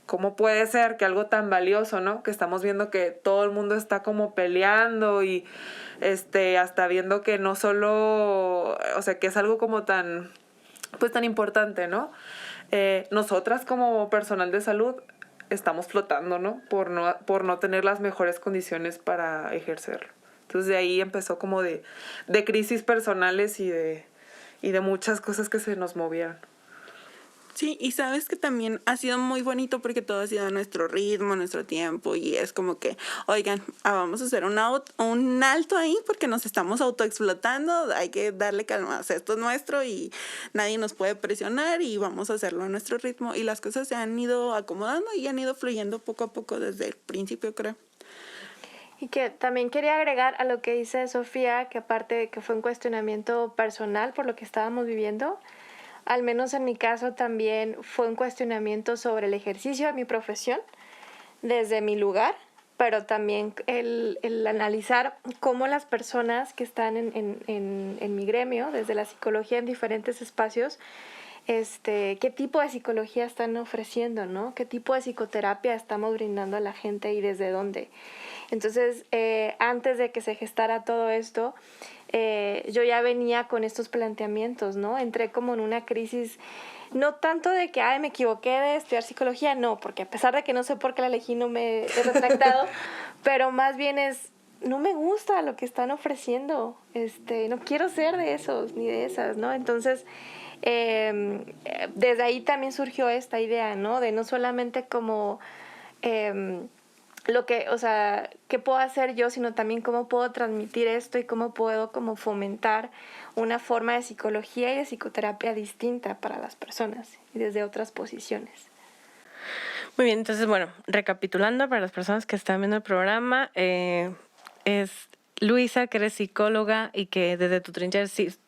¿cómo puede ser que algo tan valioso, ¿no? Que estamos viendo que todo el mundo está como peleando y hasta viendo que no solo, o sea, que es algo como tan, pues tan importante, ¿no? Nosotras como personal de salud estamos flotando, ¿no? Por no tener las mejores condiciones para ejercerlo. Entonces de ahí empezó como de crisis personales y de muchas cosas que se nos movieron. Sí, y sabes que también ha sido muy bonito porque todo ha sido a nuestro ritmo, nuestro tiempo, y es como que, oigan, vamos a hacer un alto ahí porque nos estamos autoexplotando, hay que darle calma, o sea, esto es nuestro y nadie nos puede presionar y vamos a hacerlo a nuestro ritmo, y las cosas se han ido acomodando y han ido fluyendo poco a poco desde el principio, creo. Y que también quería agregar a lo que dice Sofía, que aparte de que fue un cuestionamiento personal por lo que estábamos viviendo, al menos en mi caso también fue un cuestionamiento sobre el ejercicio de mi profesión desde mi lugar, pero también el analizar cómo las personas que están en mi gremio, desde la psicología en diferentes espacios, qué tipo de psicología están ofreciendo, ¿no? ¿Qué tipo de psicoterapia estamos brindando a la gente y desde dónde? Entonces, antes de que se gestara todo esto, yo ya venía con estos planteamientos, ¿no? Entré como en una crisis, no tanto de que, me equivoqué de estudiar psicología, no, porque a pesar de que no sé por qué la elegí, no me he retractado, pero más bien no me gusta lo que están ofreciendo, no quiero ser de esos ni de esas, ¿no? Entonces, desde ahí también surgió esta idea, ¿no? De no solamente como qué puedo hacer yo, sino también cómo puedo transmitir esto y cómo puedo como fomentar una forma de psicología y de psicoterapia distinta para las personas y desde otras posiciones. Muy bien, entonces, bueno, recapitulando para las personas que están viendo el programa, es Luisa, que eres psicóloga y que desde tu trinchera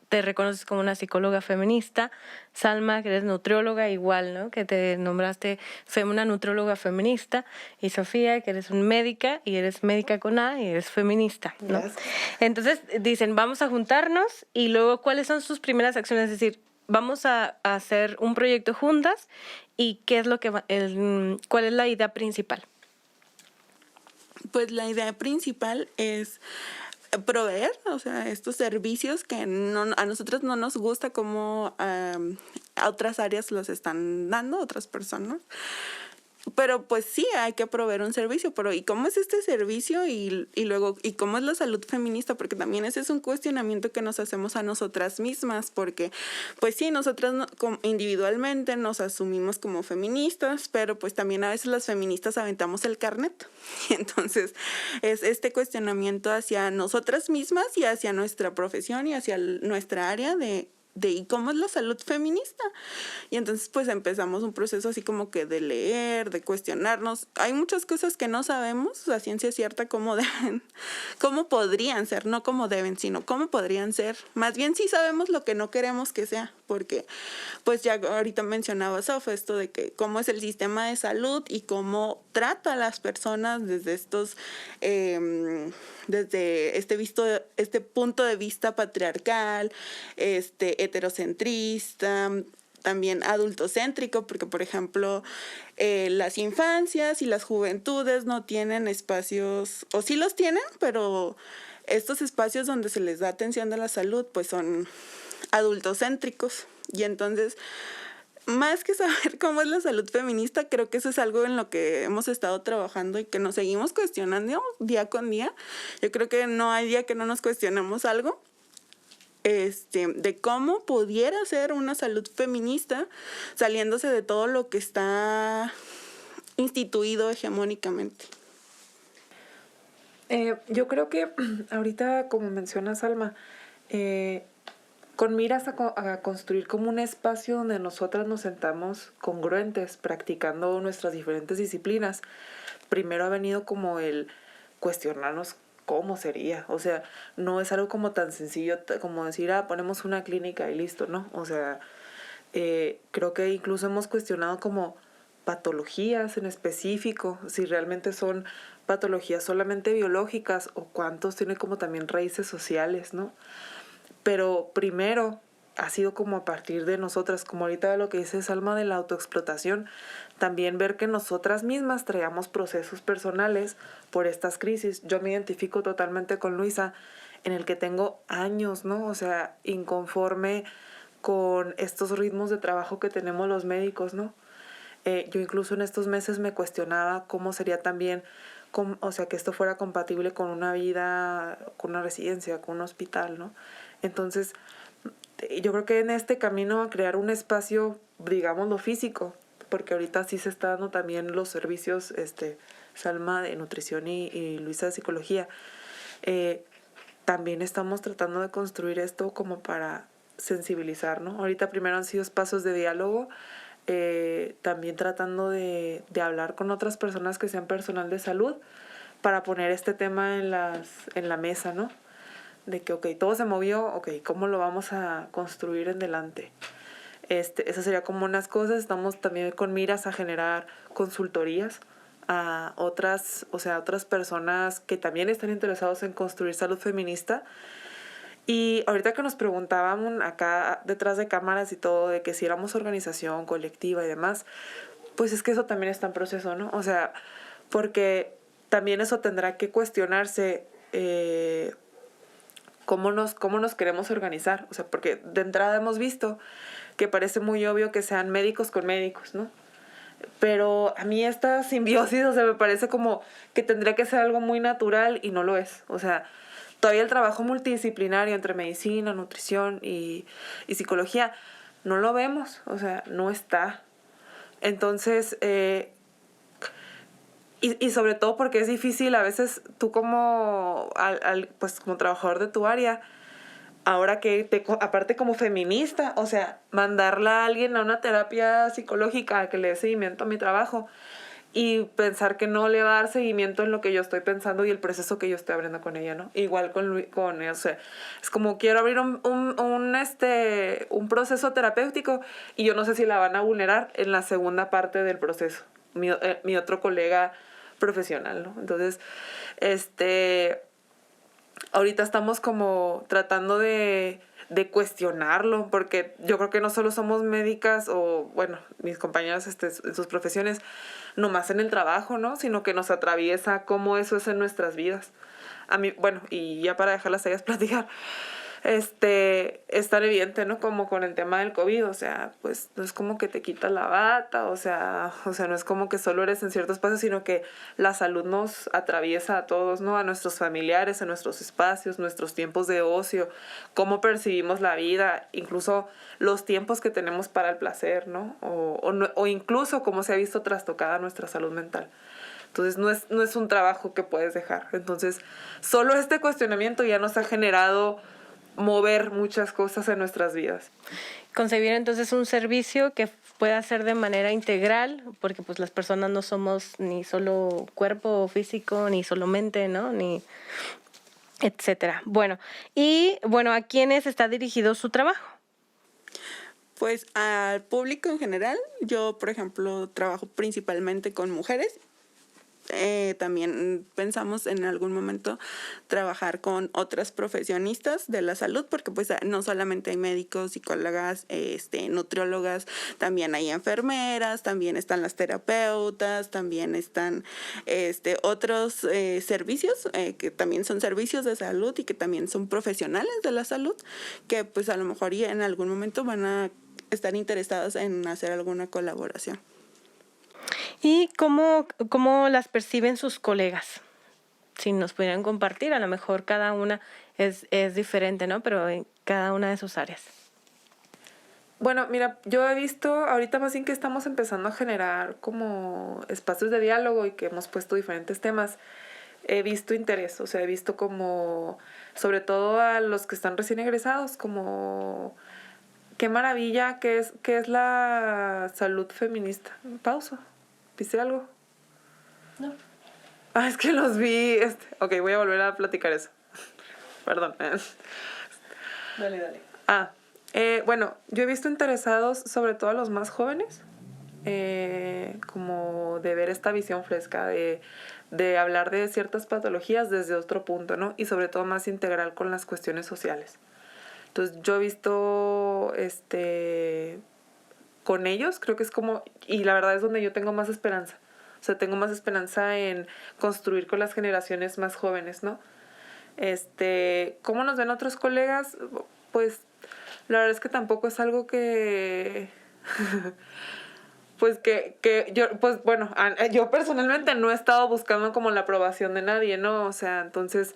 te reconoces como una psicóloga feminista. Salma, que eres nutrióloga, igual, ¿no? Que te nombraste una nutrióloga feminista. Y Sofía, que eres médica y eres médica con A y eres feminista, ¿no? Gracias. Entonces dicen, vamos a juntarnos y luego, ¿cuáles son sus primeras acciones? Es decir, vamos a hacer un proyecto juntas y ¿qué es cuál es la idea principal? Pues la idea principal es proveer, o sea, estos servicios que a nosotros no nos gusta como a otras áreas los están dando otras personas. Pero pues sí, hay que proveer un servicio, pero ¿y cómo es este servicio? Y luego, ¿y cómo es la salud feminista? Porque también ese es un cuestionamiento que nos hacemos a nosotras mismas, porque pues sí, nosotras individualmente nos asumimos como feministas, pero pues también a veces las feministas aventamos el carnet. Y entonces es este cuestionamiento hacia nosotras mismas y hacia nuestra profesión y hacia nuestra área de ¿y cómo es la salud feminista? Y entonces pues empezamos un proceso así como que de leer, de cuestionarnos. Hay muchas cosas que no sabemos a ciencia cierta cómo podrían ser, no cómo deben, sino cómo podrían ser. Más bien sí sabemos lo que no queremos que sea, porque pues ya ahorita mencionaba Sof esto de que cómo es el sistema de salud y cómo trata a las personas desde desde este punto de vista patriarcal, heterocentrista, también adultocéntrico, porque por ejemplo las infancias y las juventudes no tienen espacios, o sí los tienen, pero estos espacios donde se les da atención de la salud pues son adultocéntricos. Y entonces, más que saber cómo es la salud feminista, creo que eso es algo en lo que hemos estado trabajando y que nos seguimos cuestionando día con día. Yo creo que no hay día que no nos cuestionemos algo. De cómo pudiera ser una salud feminista saliéndose de todo lo que está instituido hegemónicamente. Yo creo que ahorita, como menciona Salma, con miras a construir como un espacio donde nosotras nos sentamos congruentes, practicando nuestras diferentes disciplinas, primero ha venido como el cuestionarnos cómo sería. O sea, no es algo como tan sencillo como decir, ponemos una clínica y listo, ¿no? O sea, creo que incluso hemos cuestionado como patologías en específico, si realmente son patologías solamente biológicas o cuántos tienen como también raíces sociales, ¿no? Pero primero ha sido como a partir de nosotras, como ahorita lo que dice Salma de la autoexplotación, también ver que nosotras mismas traíamos procesos personales por estas crisis. Yo me identifico totalmente con Luisa, en el que tengo años, ¿no? O sea, inconforme con estos ritmos de trabajo que tenemos los médicos, ¿no? Yo incluso en estos meses me cuestionaba cómo sería también, o sea, que esto fuera compatible con una vida, con una residencia, con un hospital, ¿no? Entonces, yo creo que en este camino a crear un espacio, digamos, lo físico, porque ahorita sí se está dando también los servicios, Salma de nutrición y Luisa de psicología, también estamos tratando de construir esto como para sensibilizar, ¿no? Ahorita primero han sido espacios de diálogo, también tratando de hablar con otras personas que sean personal de salud para poner este tema en la mesa, ¿no? De que, ok, todo se movió, ok, ¿cómo lo vamos a construir en delante? Eso sería como unas cosas. Estamos también con miras a generar consultorías a otras personas que también están interesados en construir salud feminista. Y ahorita que nos preguntaban acá detrás de cámaras y todo, de que si éramos organización colectiva y demás, pues es que eso también está en proceso, ¿no? O sea, porque también eso tendrá que cuestionarse cómo nos queremos organizar. O sea, porque de entrada hemos visto que parece muy obvio que sean médicos con médicos, ¿no? Pero a mí esta simbiosis, o sea, me parece como que tendría que ser algo muy natural y no lo es. O sea, todavía el trabajo multidisciplinario entre medicina, nutrición y psicología, no lo vemos, o sea, no está. Entonces, y sobre todo porque es difícil a veces tú como, pues como trabajador de tu área, ahora que aparte como feminista, o sea, mandarla a alguien a una terapia psicológica a que le dé seguimiento a mi trabajo y pensar que no le va a dar seguimiento en lo que yo estoy pensando y el proceso que yo estoy abriendo con ella, ¿no? Igual con o sea, es como quiero abrir un proceso terapéutico y yo no sé si la van a vulnerar en la segunda parte del proceso, mi otro colega profesional, ¿no? Entonces, ahorita estamos como tratando de cuestionarlo, porque yo creo que no solo somos médicas o, bueno, mis compañeras en sus profesiones, nomás en el trabajo, ¿no? Sino que nos atraviesa cómo eso es en nuestras vidas. A mí, bueno, y ya para dejarlas a ellas platicar, es tan evidente, ¿no? Como con el tema del COVID, o sea, pues no es como que te quitas la bata, o sea, no es como que solo eres en ciertos espacios, sino que la salud nos atraviesa a todos, ¿no? A nuestros familiares, a nuestros espacios, nuestros tiempos de ocio, cómo percibimos la vida, incluso los tiempos que tenemos para el placer, ¿no? O incluso cómo se ha visto trastocada nuestra salud mental. Entonces no es un trabajo que puedes dejar. Entonces, solo este cuestionamiento ya nos ha generado mover muchas cosas en nuestras vidas. Concebir entonces un servicio que pueda ser de manera integral, porque pues las personas no somos ni solo cuerpo físico, ni solo mente, ¿no? Ni etcétera. Bueno, y bueno, ¿a quiénes está dirigido su trabajo? Pues al público en general. Yo, por ejemplo, trabajo principalmente con mujeres. También pensamos en algún momento trabajar con otras profesionistas de la salud, porque pues no solamente hay médicos, psicólogas, nutriólogas, también hay enfermeras, también están las terapeutas, también están otros servicios que también son servicios de salud y que también son profesionales de la salud, que pues a lo mejor y en algún momento van a estar interesados en hacer alguna colaboración. ¿Y cómo las perciben sus colegas? Si nos pudieran compartir, a lo mejor cada una es diferente, ¿no? Pero en cada una de sus áreas. Bueno, mira, yo he visto ahorita más bien que estamos empezando a generar como espacios de diálogo y que hemos puesto diferentes temas. He visto interés, o sea, he visto como, sobre todo a los que están recién egresados, como qué maravilla que es la salud feminista. Pausa. ¿Viste algo? No. Ah, es que los vi. Ok, voy a volver a platicar eso. Perdón. Dale. Bueno, yo he visto interesados, sobre todo a los más jóvenes, como de ver esta visión fresca, de hablar de ciertas patologías desde otro punto, ¿no? Y sobre todo más integral con las cuestiones sociales. Entonces, yo he visto con ellos, creo que es como, y la verdad es donde yo tengo más esperanza. O sea, tengo más esperanza en construir con las generaciones más jóvenes, ¿no? ¿Cómo nos ven otros colegas? Pues la verdad es que tampoco es algo que pues que yo, pues bueno, yo personalmente no he estado buscando como la aprobación de nadie, ¿no? O sea, entonces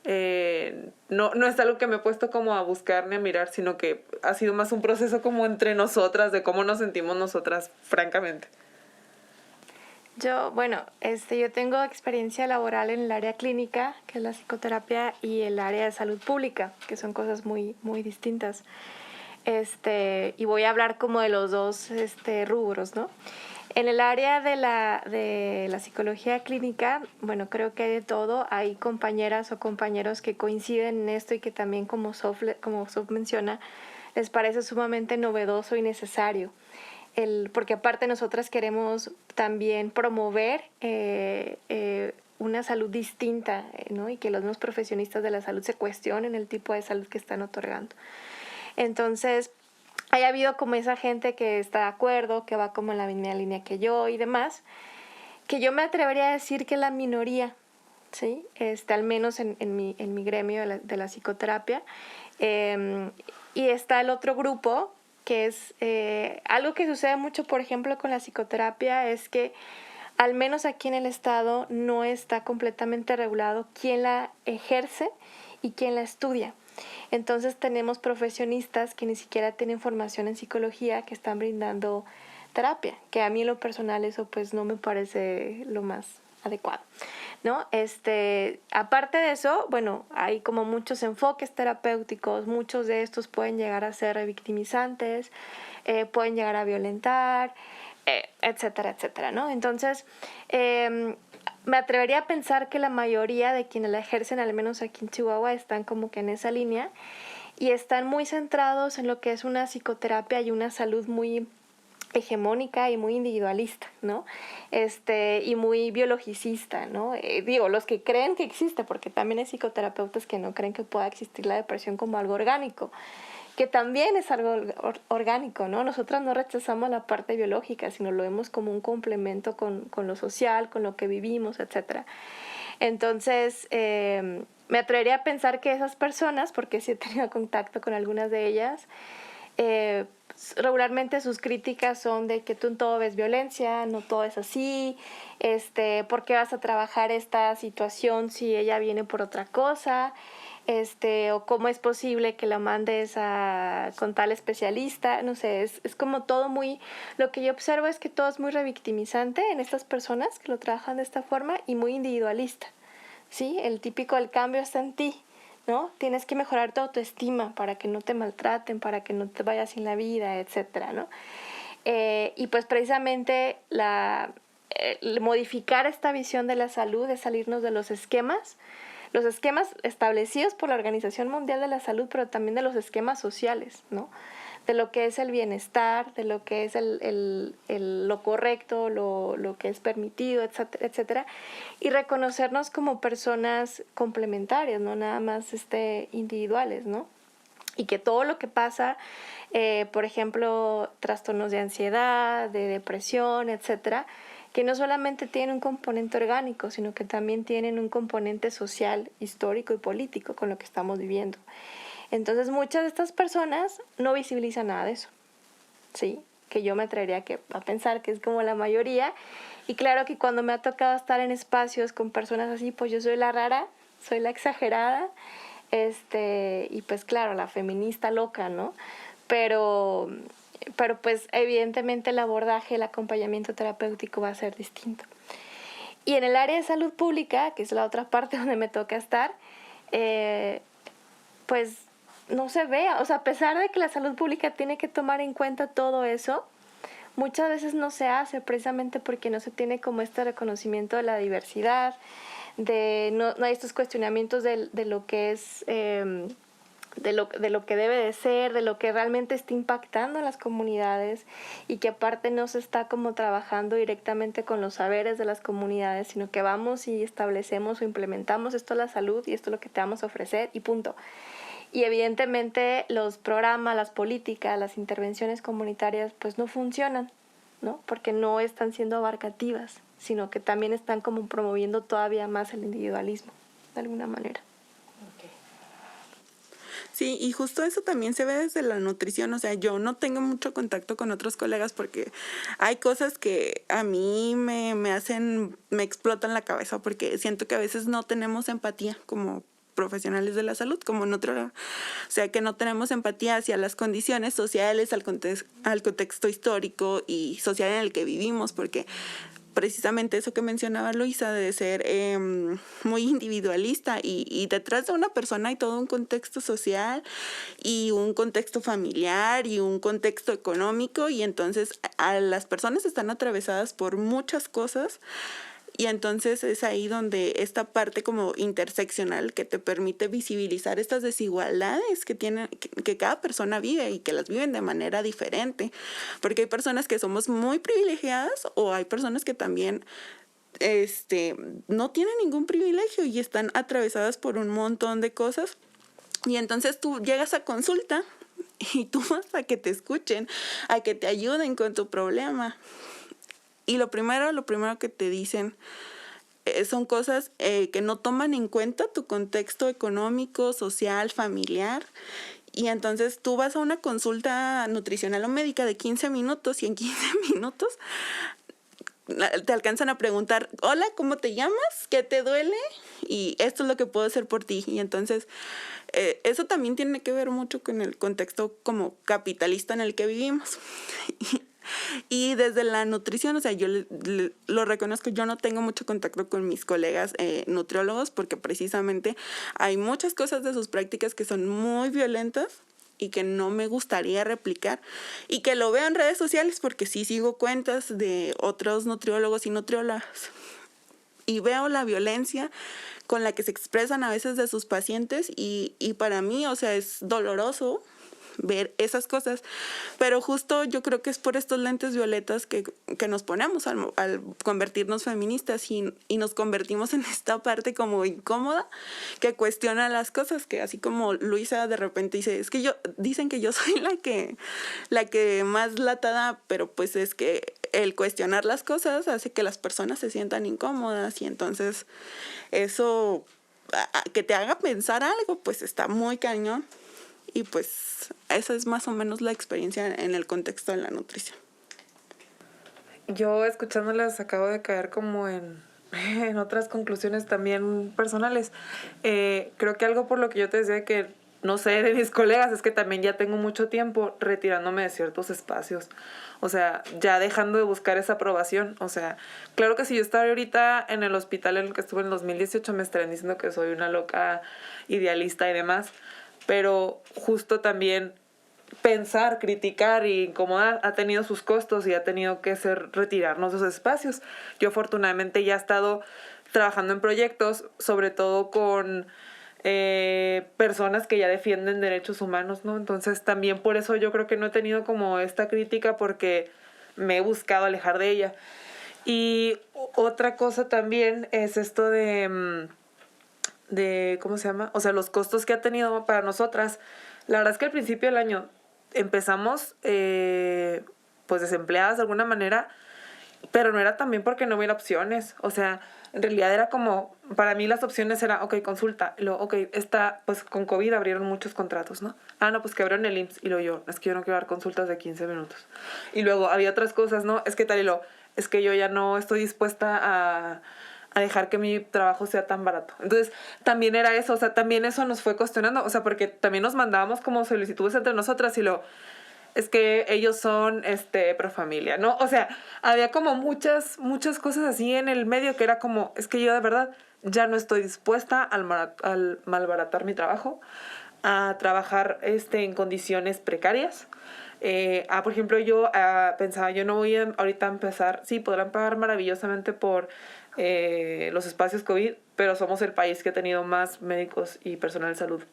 no es algo que me he puesto como a buscar ni a mirar, sino que ha sido más un proceso como entre nosotras, de cómo nos sentimos nosotras, francamente. Yo tengo experiencia laboral en el área clínica, que es la psicoterapia, y el área de salud pública, que son cosas muy, muy distintas. Y voy a hablar como de los dos rubros, ¿no? En el área de la psicología clínica, bueno, creo que hay de todo. Hay compañeras o compañeros que coinciden en esto y que también, como Sof menciona, les parece sumamente novedoso y necesario. Porque aparte nosotras queremos también promover una salud distinta, ¿no? Y que los mismos profesionistas de la salud se cuestionen el tipo de salud que están otorgando. Entonces, haya habido como esa gente que está de acuerdo, que va como en la misma línea que yo y demás, que yo me atrevería a decir que la minoría, ¿sí? Al menos en mi gremio de la psicoterapia. Y está el otro grupo, que es algo que sucede mucho, por ejemplo, con la psicoterapia, es que al menos aquí en el estado no está completamente regulado quién la ejerce y quién la estudia. Entonces tenemos profesionistas que ni siquiera tienen formación en psicología que están brindando terapia, que a mí en lo personal eso pues no me parece lo más adecuado, ¿no? Aparte de eso, bueno, hay como muchos enfoques terapéuticos, muchos de estos pueden llegar a ser revictimizantes, pueden llegar a violentar, etcétera, etcétera, ¿no? Entonces, me atrevería a pensar que la mayoría de quienes la ejercen, al menos aquí en Chihuahua, están como que en esa línea y están muy centrados en lo que es una psicoterapia y una salud muy hegemónica y muy individualista, ¿no? Y muy biologicista, ¿no? Digo, los que creen que existe, porque también hay psicoterapeutas que no creen que pueda existir la depresión como algo orgánico, que también es algo orgánico, ¿no? Nosotras no rechazamos la parte biológica, sino lo vemos como un complemento con lo social, con lo que vivimos, etc. Entonces, me atrevería a pensar que esas personas, porque sí he tenido contacto con algunas de ellas, regularmente sus críticas son de que tú en todo ves violencia, no todo es así, ¿por qué vas a trabajar esta situación si ella viene por otra cosa? O cómo es posible que la mandes con tal especialista, no sé, es como todo muy, lo que yo observo es que todo es muy revictimizante en estas personas que lo trabajan de esta forma y muy individualista, ¿sí? El típico, el cambio está en ti, ¿no? Tienes que mejorar tu autoestima para que no te maltraten, para que no te vayas sin la vida, etcétera, ¿no? Y pues precisamente modificar esta visión de la salud es salirnos de los esquemas establecidos por la Organización Mundial de la Salud, pero también de los esquemas sociales, ¿no? De lo que es el bienestar, de lo que es lo correcto, lo que es permitido, etcétera, etcétera, y reconocernos como personas complementarias, no nada más individuales, ¿no? Y que todo lo que pasa, por ejemplo, trastornos de ansiedad, de depresión, etcétera, que no solamente tienen un componente orgánico, sino que también tienen un componente social, histórico y político con lo que estamos viviendo. Entonces, muchas de estas personas no visibilizan nada de eso, ¿sí? Que yo me atrevería a pensar que es como la mayoría. Y claro que cuando me ha tocado estar en espacios con personas así, pues yo soy la rara, soy la exagerada, y pues claro, la feminista loca, ¿no? Pero pues evidentemente el abordaje, el acompañamiento terapéutico va a ser distinto. Y en el área de salud pública, que es la otra parte donde me toca estar, pues no se ve, o sea, a pesar de que la salud pública tiene que tomar en cuenta todo eso, muchas veces no se hace precisamente porque no se tiene como este reconocimiento de la diversidad, no hay estos cuestionamientos de lo que es... de lo que debe de ser, de lo que realmente está impactando en las comunidades y que aparte no se está como trabajando directamente con los saberes de las comunidades, sino que vamos y establecemos o implementamos esto es la salud y esto es lo que te vamos a ofrecer y punto. Y evidentemente los programas, las políticas, las intervenciones comunitarias pues no funcionan, ¿no? Porque no están siendo abarcativas, sino que también están como promoviendo todavía más el individualismo, de alguna manera. Sí, y justo eso también se ve desde la nutrición, o sea, yo no tengo mucho contacto con otros colegas porque hay cosas que a mí me explotan la cabeza porque siento que a veces no tenemos empatía como profesionales de la salud, como nutriólogos, o sea, que no tenemos empatía hacia las condiciones sociales, al contexto histórico y social en el que vivimos, porque precisamente eso que mencionaba Luisa, de ser muy individualista y detrás de una persona hay todo un contexto social y un contexto familiar y un contexto económico y entonces a las personas están atravesadas por muchas cosas y entonces es ahí donde esta parte como interseccional que te permite visibilizar estas desigualdades que cada persona vive y que las viven de manera diferente. Porque hay personas que somos muy privilegiadas o hay personas que también no tienen ningún privilegio y están atravesadas por un montón de cosas. Y entonces tú llegas a consulta y tú vas a que te escuchen, a que te ayuden con tu problema. Y lo primero que te dicen son cosas que no toman en cuenta tu contexto económico, social, familiar. Y entonces tú vas a una consulta nutricional o médica de 15 minutos y en 15 minutos te alcanzan a preguntar, hola, ¿cómo te llamas? ¿Qué te duele? Y esto es lo que puedo hacer por ti. Y entonces eso también tiene que ver mucho con el contexto como capitalista en el que vivimos. Y desde la nutrición, o sea, yo lo reconozco, yo no tengo mucho contacto con mis colegas nutriólogos porque precisamente hay muchas cosas de sus prácticas que son muy violentas y que no me gustaría replicar, y que lo veo en redes sociales porque sí sigo cuentas de otros nutriólogos y nutriólogas y veo la violencia con la que se expresan a veces de sus pacientes y para mí, o sea, es doloroso ver esas cosas, pero justo yo creo que es por estos lentes violetas que nos ponemos al convertirnos feministas y nos convertimos en esta parte como incómoda que cuestiona las cosas, que así como Luisa de repente dice, es que dicen que yo soy la que más latada, pero pues es que el cuestionar las cosas hace que las personas se sientan incómodas y entonces eso que te haga pensar algo pues está muy cañón. Y pues esa es más o menos la experiencia en el contexto de la nutrición. Yo escuchándolas acabo de caer como en otras conclusiones también personales. Creo que algo por lo que yo te decía que no sé de mis colegas es que también ya tengo mucho tiempo retirándome de ciertos espacios. O sea, ya dejando de buscar esa aprobación. O sea, claro que si yo estaba ahorita en el hospital en el que estuve en 2018 me estarían diciendo que soy una loca idealista y demás. Pero justo también pensar, criticar y incomodar ha tenido sus costos y ha tenido que retirarnos de esos espacios. Yo afortunadamente ya he estado trabajando en proyectos, sobre todo con personas que ya defienden derechos humanos, ¿no? Entonces también por eso yo creo que no he tenido como esta crítica porque me he buscado alejar de ella. Y otra cosa también es esto de ¿cómo se llama? O sea, los costos que ha tenido para nosotras. La verdad es que al principio del año empezamos pues desempleadas de alguna manera, pero no era también porque no hubiera opciones. O sea, en realidad era como, para mí las opciones eran, ok, consulta, y luego, ok, pues con COVID abrieron muchos contratos, ¿no? No, pues que abrieron el IMSS, y luego yo, es que yo no quiero dar consultas de 15 minutos. Y luego había otras cosas, ¿no? Es que tal y lo, es que yo ya no estoy dispuesta a dejar que mi trabajo sea tan barato. Entonces, también era eso, o sea, también eso nos fue cuestionando, o sea, porque también nos mandábamos como solicitudes entre nosotras y es que ellos son pro familia, ¿no? O sea, había como muchas cosas así en el medio que era como, es que yo de verdad ya no estoy dispuesta al malbaratar mi trabajo, a trabajar en condiciones precarias. Por ejemplo, yo pensaba, yo no voy ahorita a empezar, sí, podrán pagar maravillosamente por los espacios COVID, pero somos el país que ha tenido más médicos y personal de salud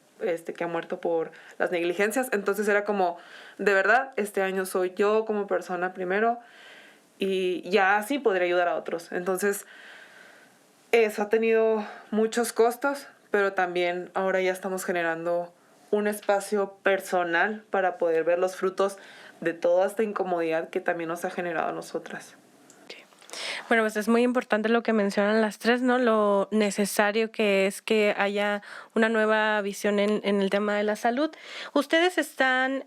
que ha muerto por las negligencias. Entonces era como, de verdad, este año soy yo como persona primero y ya así podré ayudar a otros. Entonces, eso ha tenido muchos costos, pero también ahora ya estamos generando un espacio personal para poder ver los frutos de toda esta incomodidad que también nos ha generado a nosotras. Bueno, pues es muy importante lo que mencionan las tres, ¿no? Lo necesario que es que haya una nueva visión en el tema de la salud. Ustedes están,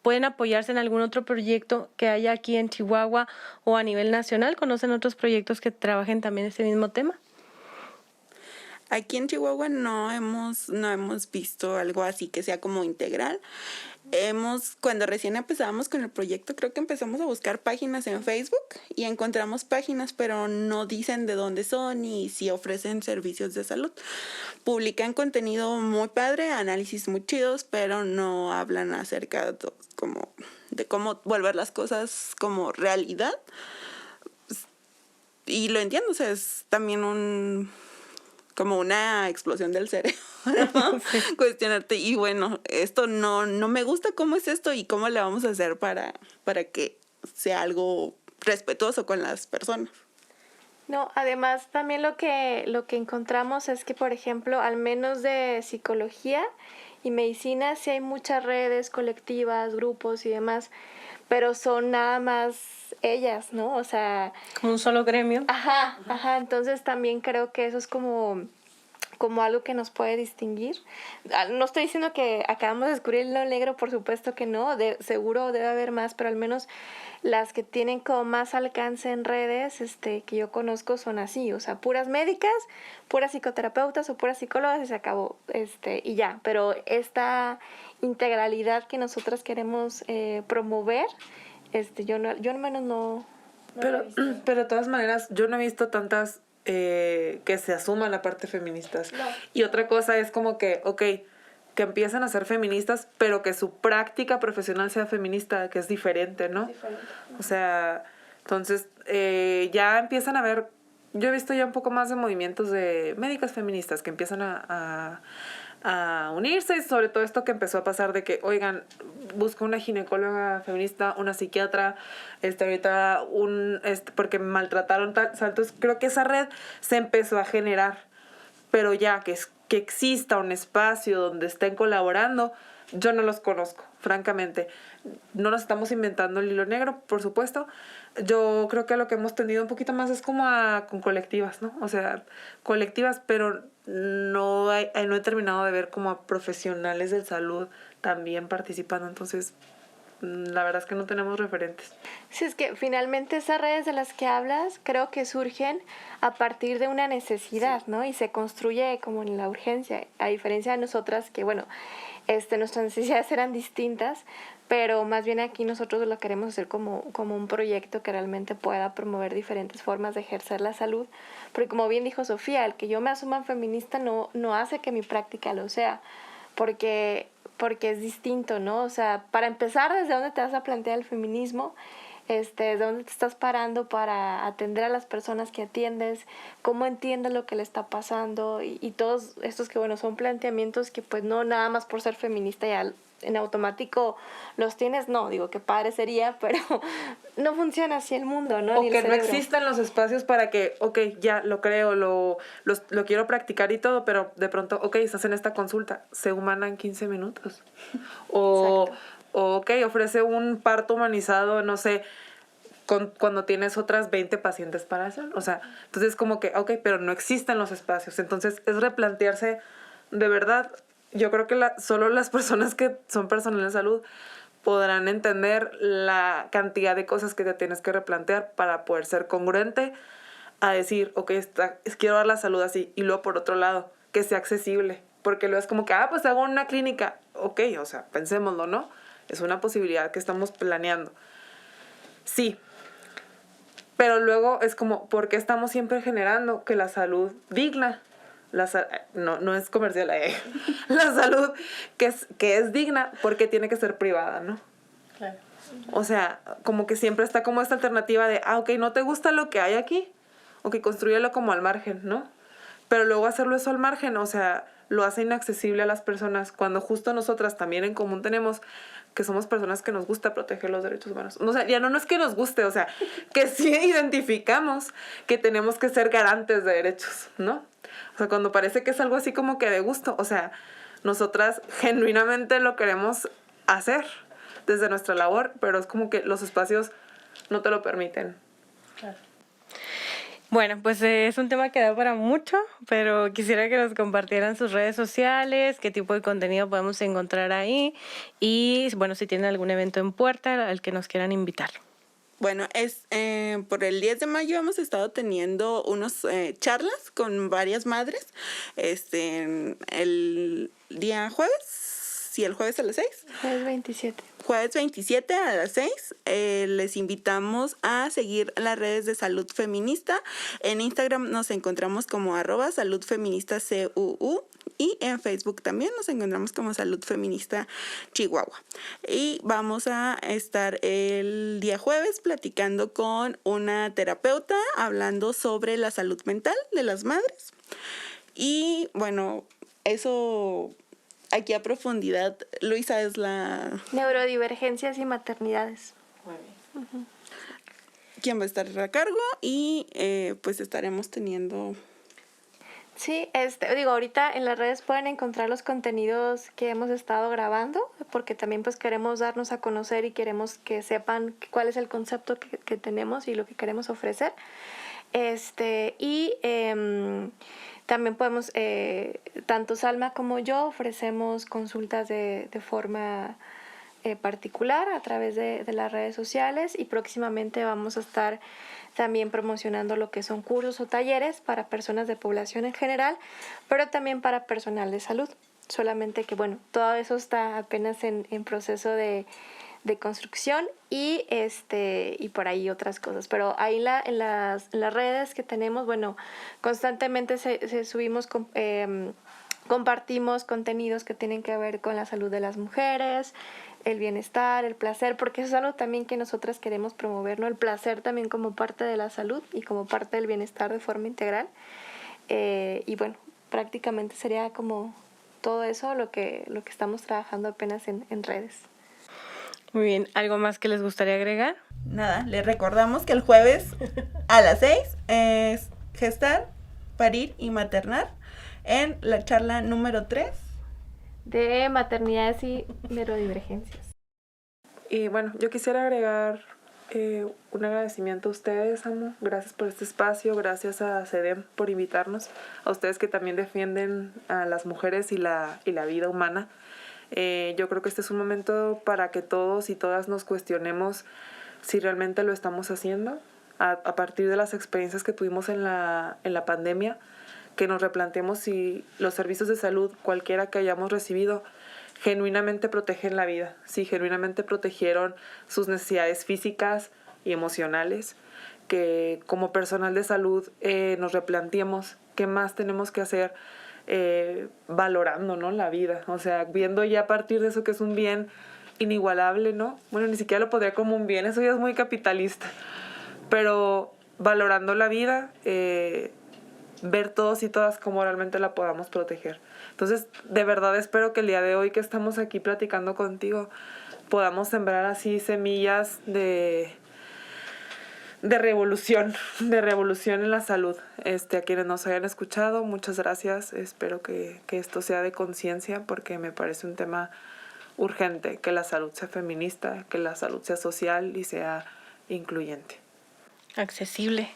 pueden apoyarse en algún otro proyecto que haya aquí en Chihuahua o a nivel nacional. ¿Conocen otros proyectos que trabajen también ese mismo tema? Aquí en Chihuahua no hemos visto algo así que sea como integral. Cuando recién empezábamos con el proyecto, creo que empezamos a buscar páginas en Facebook y encontramos páginas, pero no dicen de dónde son y si ofrecen servicios de salud. Publican contenido muy padre, análisis muy chidos, pero no hablan acerca de cómo volver las cosas como realidad. Y lo entiendo, o sea, es también como una explosión del cerebro, ¿no? Sí. Cuestionarte, y bueno, esto no me gusta, ¿cómo es esto? Y cómo le vamos a hacer para que sea algo respetuoso con las personas. No, además también lo que encontramos es que, por ejemplo, al menos de psicología y medicina, sí hay muchas redes colectivas, grupos y demás, pero son nada más ellas, ¿no? O sea, Como un solo gremio. ajá, entonces también creo que eso es como algo que nos puede distinguir. No estoy diciendo que acabamos de descubrir el hilo negro, por supuesto que no, seguro debe haber más, pero al menos las que tienen como más alcance en redes, que yo conozco son así, o sea, puras médicas, puras psicoterapeutas o puras psicólogas y se acabó, y ya, pero esta integralidad que nosotras queremos promover, yo al menos no Pero, la he visto. pero de todas maneras, yo no he visto tantas que se asuman la parte feministas. No. Y otra cosa es como que, ok, que empiezan a ser feministas, pero que su práctica profesional sea feminista, que es diferente, ¿no? O sea, entonces ya empiezan a ver, yo he visto ya un poco más de movimientos de médicas feministas que empiezan a unirse, y sobre todo esto que empezó a pasar de que, oigan, busco una ginecóloga feminista, una psiquiatra, ahorita porque maltrataron entonces creo que esa red se empezó a generar, pero ya que exista un espacio donde estén colaborando, yo no los conozco, francamente. No nos estamos inventando el hilo negro, por supuesto. Yo creo que lo que hemos tenido un poquito más es como con colectivas, ¿no? O sea, colectivas, pero no he terminado de ver como a profesionales de salud también participando. Entonces, la verdad es que no tenemos referentes. Sí, es que finalmente esas redes de las que hablas creo que surgen a partir de una necesidad, ¿no? Y se construye como en la urgencia, a diferencia de nosotras que, bueno, nuestras necesidades eran distintas, pero más bien aquí nosotros lo queremos hacer como un proyecto que realmente pueda promover diferentes formas de ejercer la salud, porque como bien dijo Sofía, el que yo me asuma feminista no hace que mi práctica lo sea, porque es distinto, ¿no? O sea, para empezar, ¿desde dónde te vas a plantear el feminismo? ¿De dónde te estás parando para atender a las personas que atiendes? ¿Cómo entiendes lo que le está pasando? Y todos estos que, bueno, son planteamientos que pues no nada más por ser feminista ya en automático los tienes, no, digo que padre sería, pero no funciona así el mundo, ¿no? O Ni el que no cerebro. existan los espacios para que, ok, ya lo creo, lo quiero practicar y todo, pero de pronto, ok, estás en esta consulta, se humanan 15 minutos. O, ok, ofrece un parto humanizado, no sé, cuando tienes otras 20 pacientes para hacer. O sea, entonces como que, ok, pero no existen los espacios. Entonces es replantearse de verdad. Yo creo que solo las personas que son personal de salud podrán entender la cantidad de cosas que te tienes que replantear para poder ser congruente a decir, ok, quiero dar la salud así. Y luego, por otro lado, que sea accesible. Porque luego es como que, pues hago una clínica. Ok, o sea, pensémoslo, ¿no? Es una posibilidad que estamos planeando. Sí. Pero luego es como, ¿por qué estamos siempre generando que la salud digna? No es comercial, la salud que es digna porque tiene que ser privada, ¿no? Claro. O sea, como que siempre está como esta alternativa de, ok, ¿no te gusta lo que hay aquí? Ok, construyelo como al margen, ¿no? Pero luego hacerlo eso al margen, o sea, lo hace inaccesible a las personas cuando justo nosotras también en común tenemos que somos personas que nos gusta proteger los derechos humanos. O sea, ya no es que nos guste, o sea, que sí identificamos que tenemos que ser garantes de derechos, ¿no? O sea, cuando parece que es algo así como que de gusto, o sea, nosotras genuinamente lo queremos hacer desde nuestra labor, pero es como que los espacios no te lo permiten. Claro. Bueno, pues es un tema que da para mucho, pero quisiera que nos compartieran sus redes sociales, qué tipo de contenido podemos encontrar ahí y, bueno, si tienen algún evento en puerta al que nos quieran invitar. Bueno, por el 10 de mayo hemos estado teniendo unos charlas con varias madres. El día jueves, el jueves a las 6. Jueves 27. Jueves 27 a las 6. Les invitamos a seguir las redes de Salud Feminista. En Instagram nos encontramos como @saludfeministacuu. Y en Facebook también nos encontramos como Salud Feminista Chihuahua. Y vamos a estar el día jueves platicando con una terapeuta hablando sobre la salud mental de las madres. Y bueno, eso aquí a profundidad, Luisa, es la... Neurodivergencias y maternidades. Muy bien. quién va a estar a cargo y pues estaremos teniendo... Sí, ahorita en las redes pueden encontrar los contenidos que hemos estado grabando, porque también pues queremos darnos a conocer y queremos que sepan cuál es el concepto que tenemos y lo que queremos ofrecer. También podemos, tanto Salma como yo ofrecemos consultas de forma particular a través de las redes sociales, y próximamente vamos a estar también promocionando lo que son cursos o talleres para personas de población en general, pero también para personal de salud. Solamente que, bueno, todo eso está apenas en proceso de construcción y por ahí otras cosas. Pero ahí en las redes que tenemos, bueno, constantemente subimos, compartimos contenidos que tienen que ver con la salud de las mujeres, el bienestar, el placer, porque eso es algo también que nosotras queremos promover, ¿no? El placer también como parte de la salud y como parte del bienestar de forma integral. Y bueno, prácticamente sería como todo eso lo que estamos trabajando apenas en redes. Muy bien, ¿algo más que les gustaría agregar? Nada, les recordamos que el jueves a las 6 es gestar, parir y maternar en la charla número 3 de maternidades y neurodivergencias. Y bueno, yo quisiera agregar un agradecimiento a ustedes, Amo. Gracias por este espacio, gracias a CEDEM por invitarnos, a ustedes que también defienden a las mujeres y la vida humana. Yo creo que este es un momento para que todos y todas nos cuestionemos si realmente lo estamos haciendo a partir de las experiencias que tuvimos en la pandemia, que nos replanteemos si los servicios de salud, cualquiera que hayamos recibido, genuinamente protegen la vida, si genuinamente protegieron sus necesidades físicas y emocionales, que como personal de salud nos replanteemos qué más tenemos que hacer valorando, ¿no?, la vida, o sea, viendo ya a partir de eso que es un bien inigualable, ¿no? Bueno, ni siquiera lo podría como un bien, eso ya es muy capitalista, pero valorando la vida, ver todos y todas cómo realmente la podamos proteger. Entonces, de verdad espero que el día de hoy que estamos aquí platicando contigo podamos sembrar así semillas de revolución en la salud. A quienes nos hayan escuchado, muchas gracias. Espero que esto sea de conciencia, porque me parece un tema urgente, que la salud sea feminista, que la salud sea social y sea incluyente. Accesible.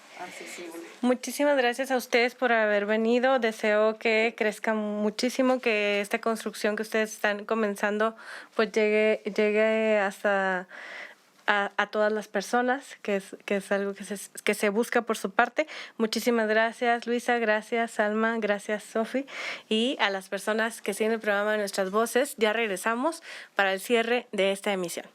Muchísimas gracias a ustedes por haber venido. Deseo que crezca muchísimo, que esta construcción que ustedes están comenzando pues llegue hasta a todas las personas, que es algo que se busca por su parte. Muchísimas gracias, Luisa, gracias, Salma, gracias, Sofi, y a las personas que siguen el programa de Nuestras Voces. Ya regresamos para el cierre de esta emisión.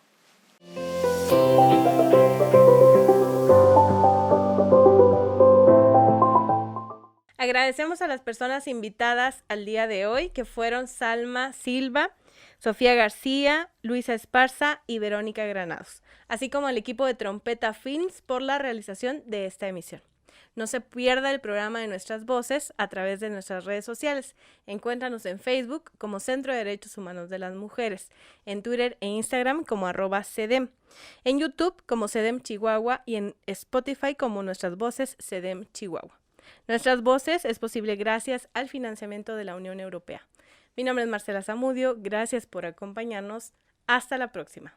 Agradecemos a las personas invitadas al día de hoy, que fueron Salma Silva, Sofía García, Luisa Esparza y Verónica Granados, así como al equipo de Trompeta Films por la realización de esta emisión. No se pierda el programa de Nuestras Voces a través de nuestras redes sociales. Encuéntranos en Facebook como Centro de Derechos Humanos de las Mujeres, en Twitter e Instagram como @CEDEM, en YouTube como CEDEM Chihuahua y en Spotify como Nuestras Voces CEDEM Chihuahua. Nuestras Voces es posible gracias al financiamiento de la Unión Europea. Mi nombre es Marcela Zamudio, gracias por acompañarnos. Hasta la próxima.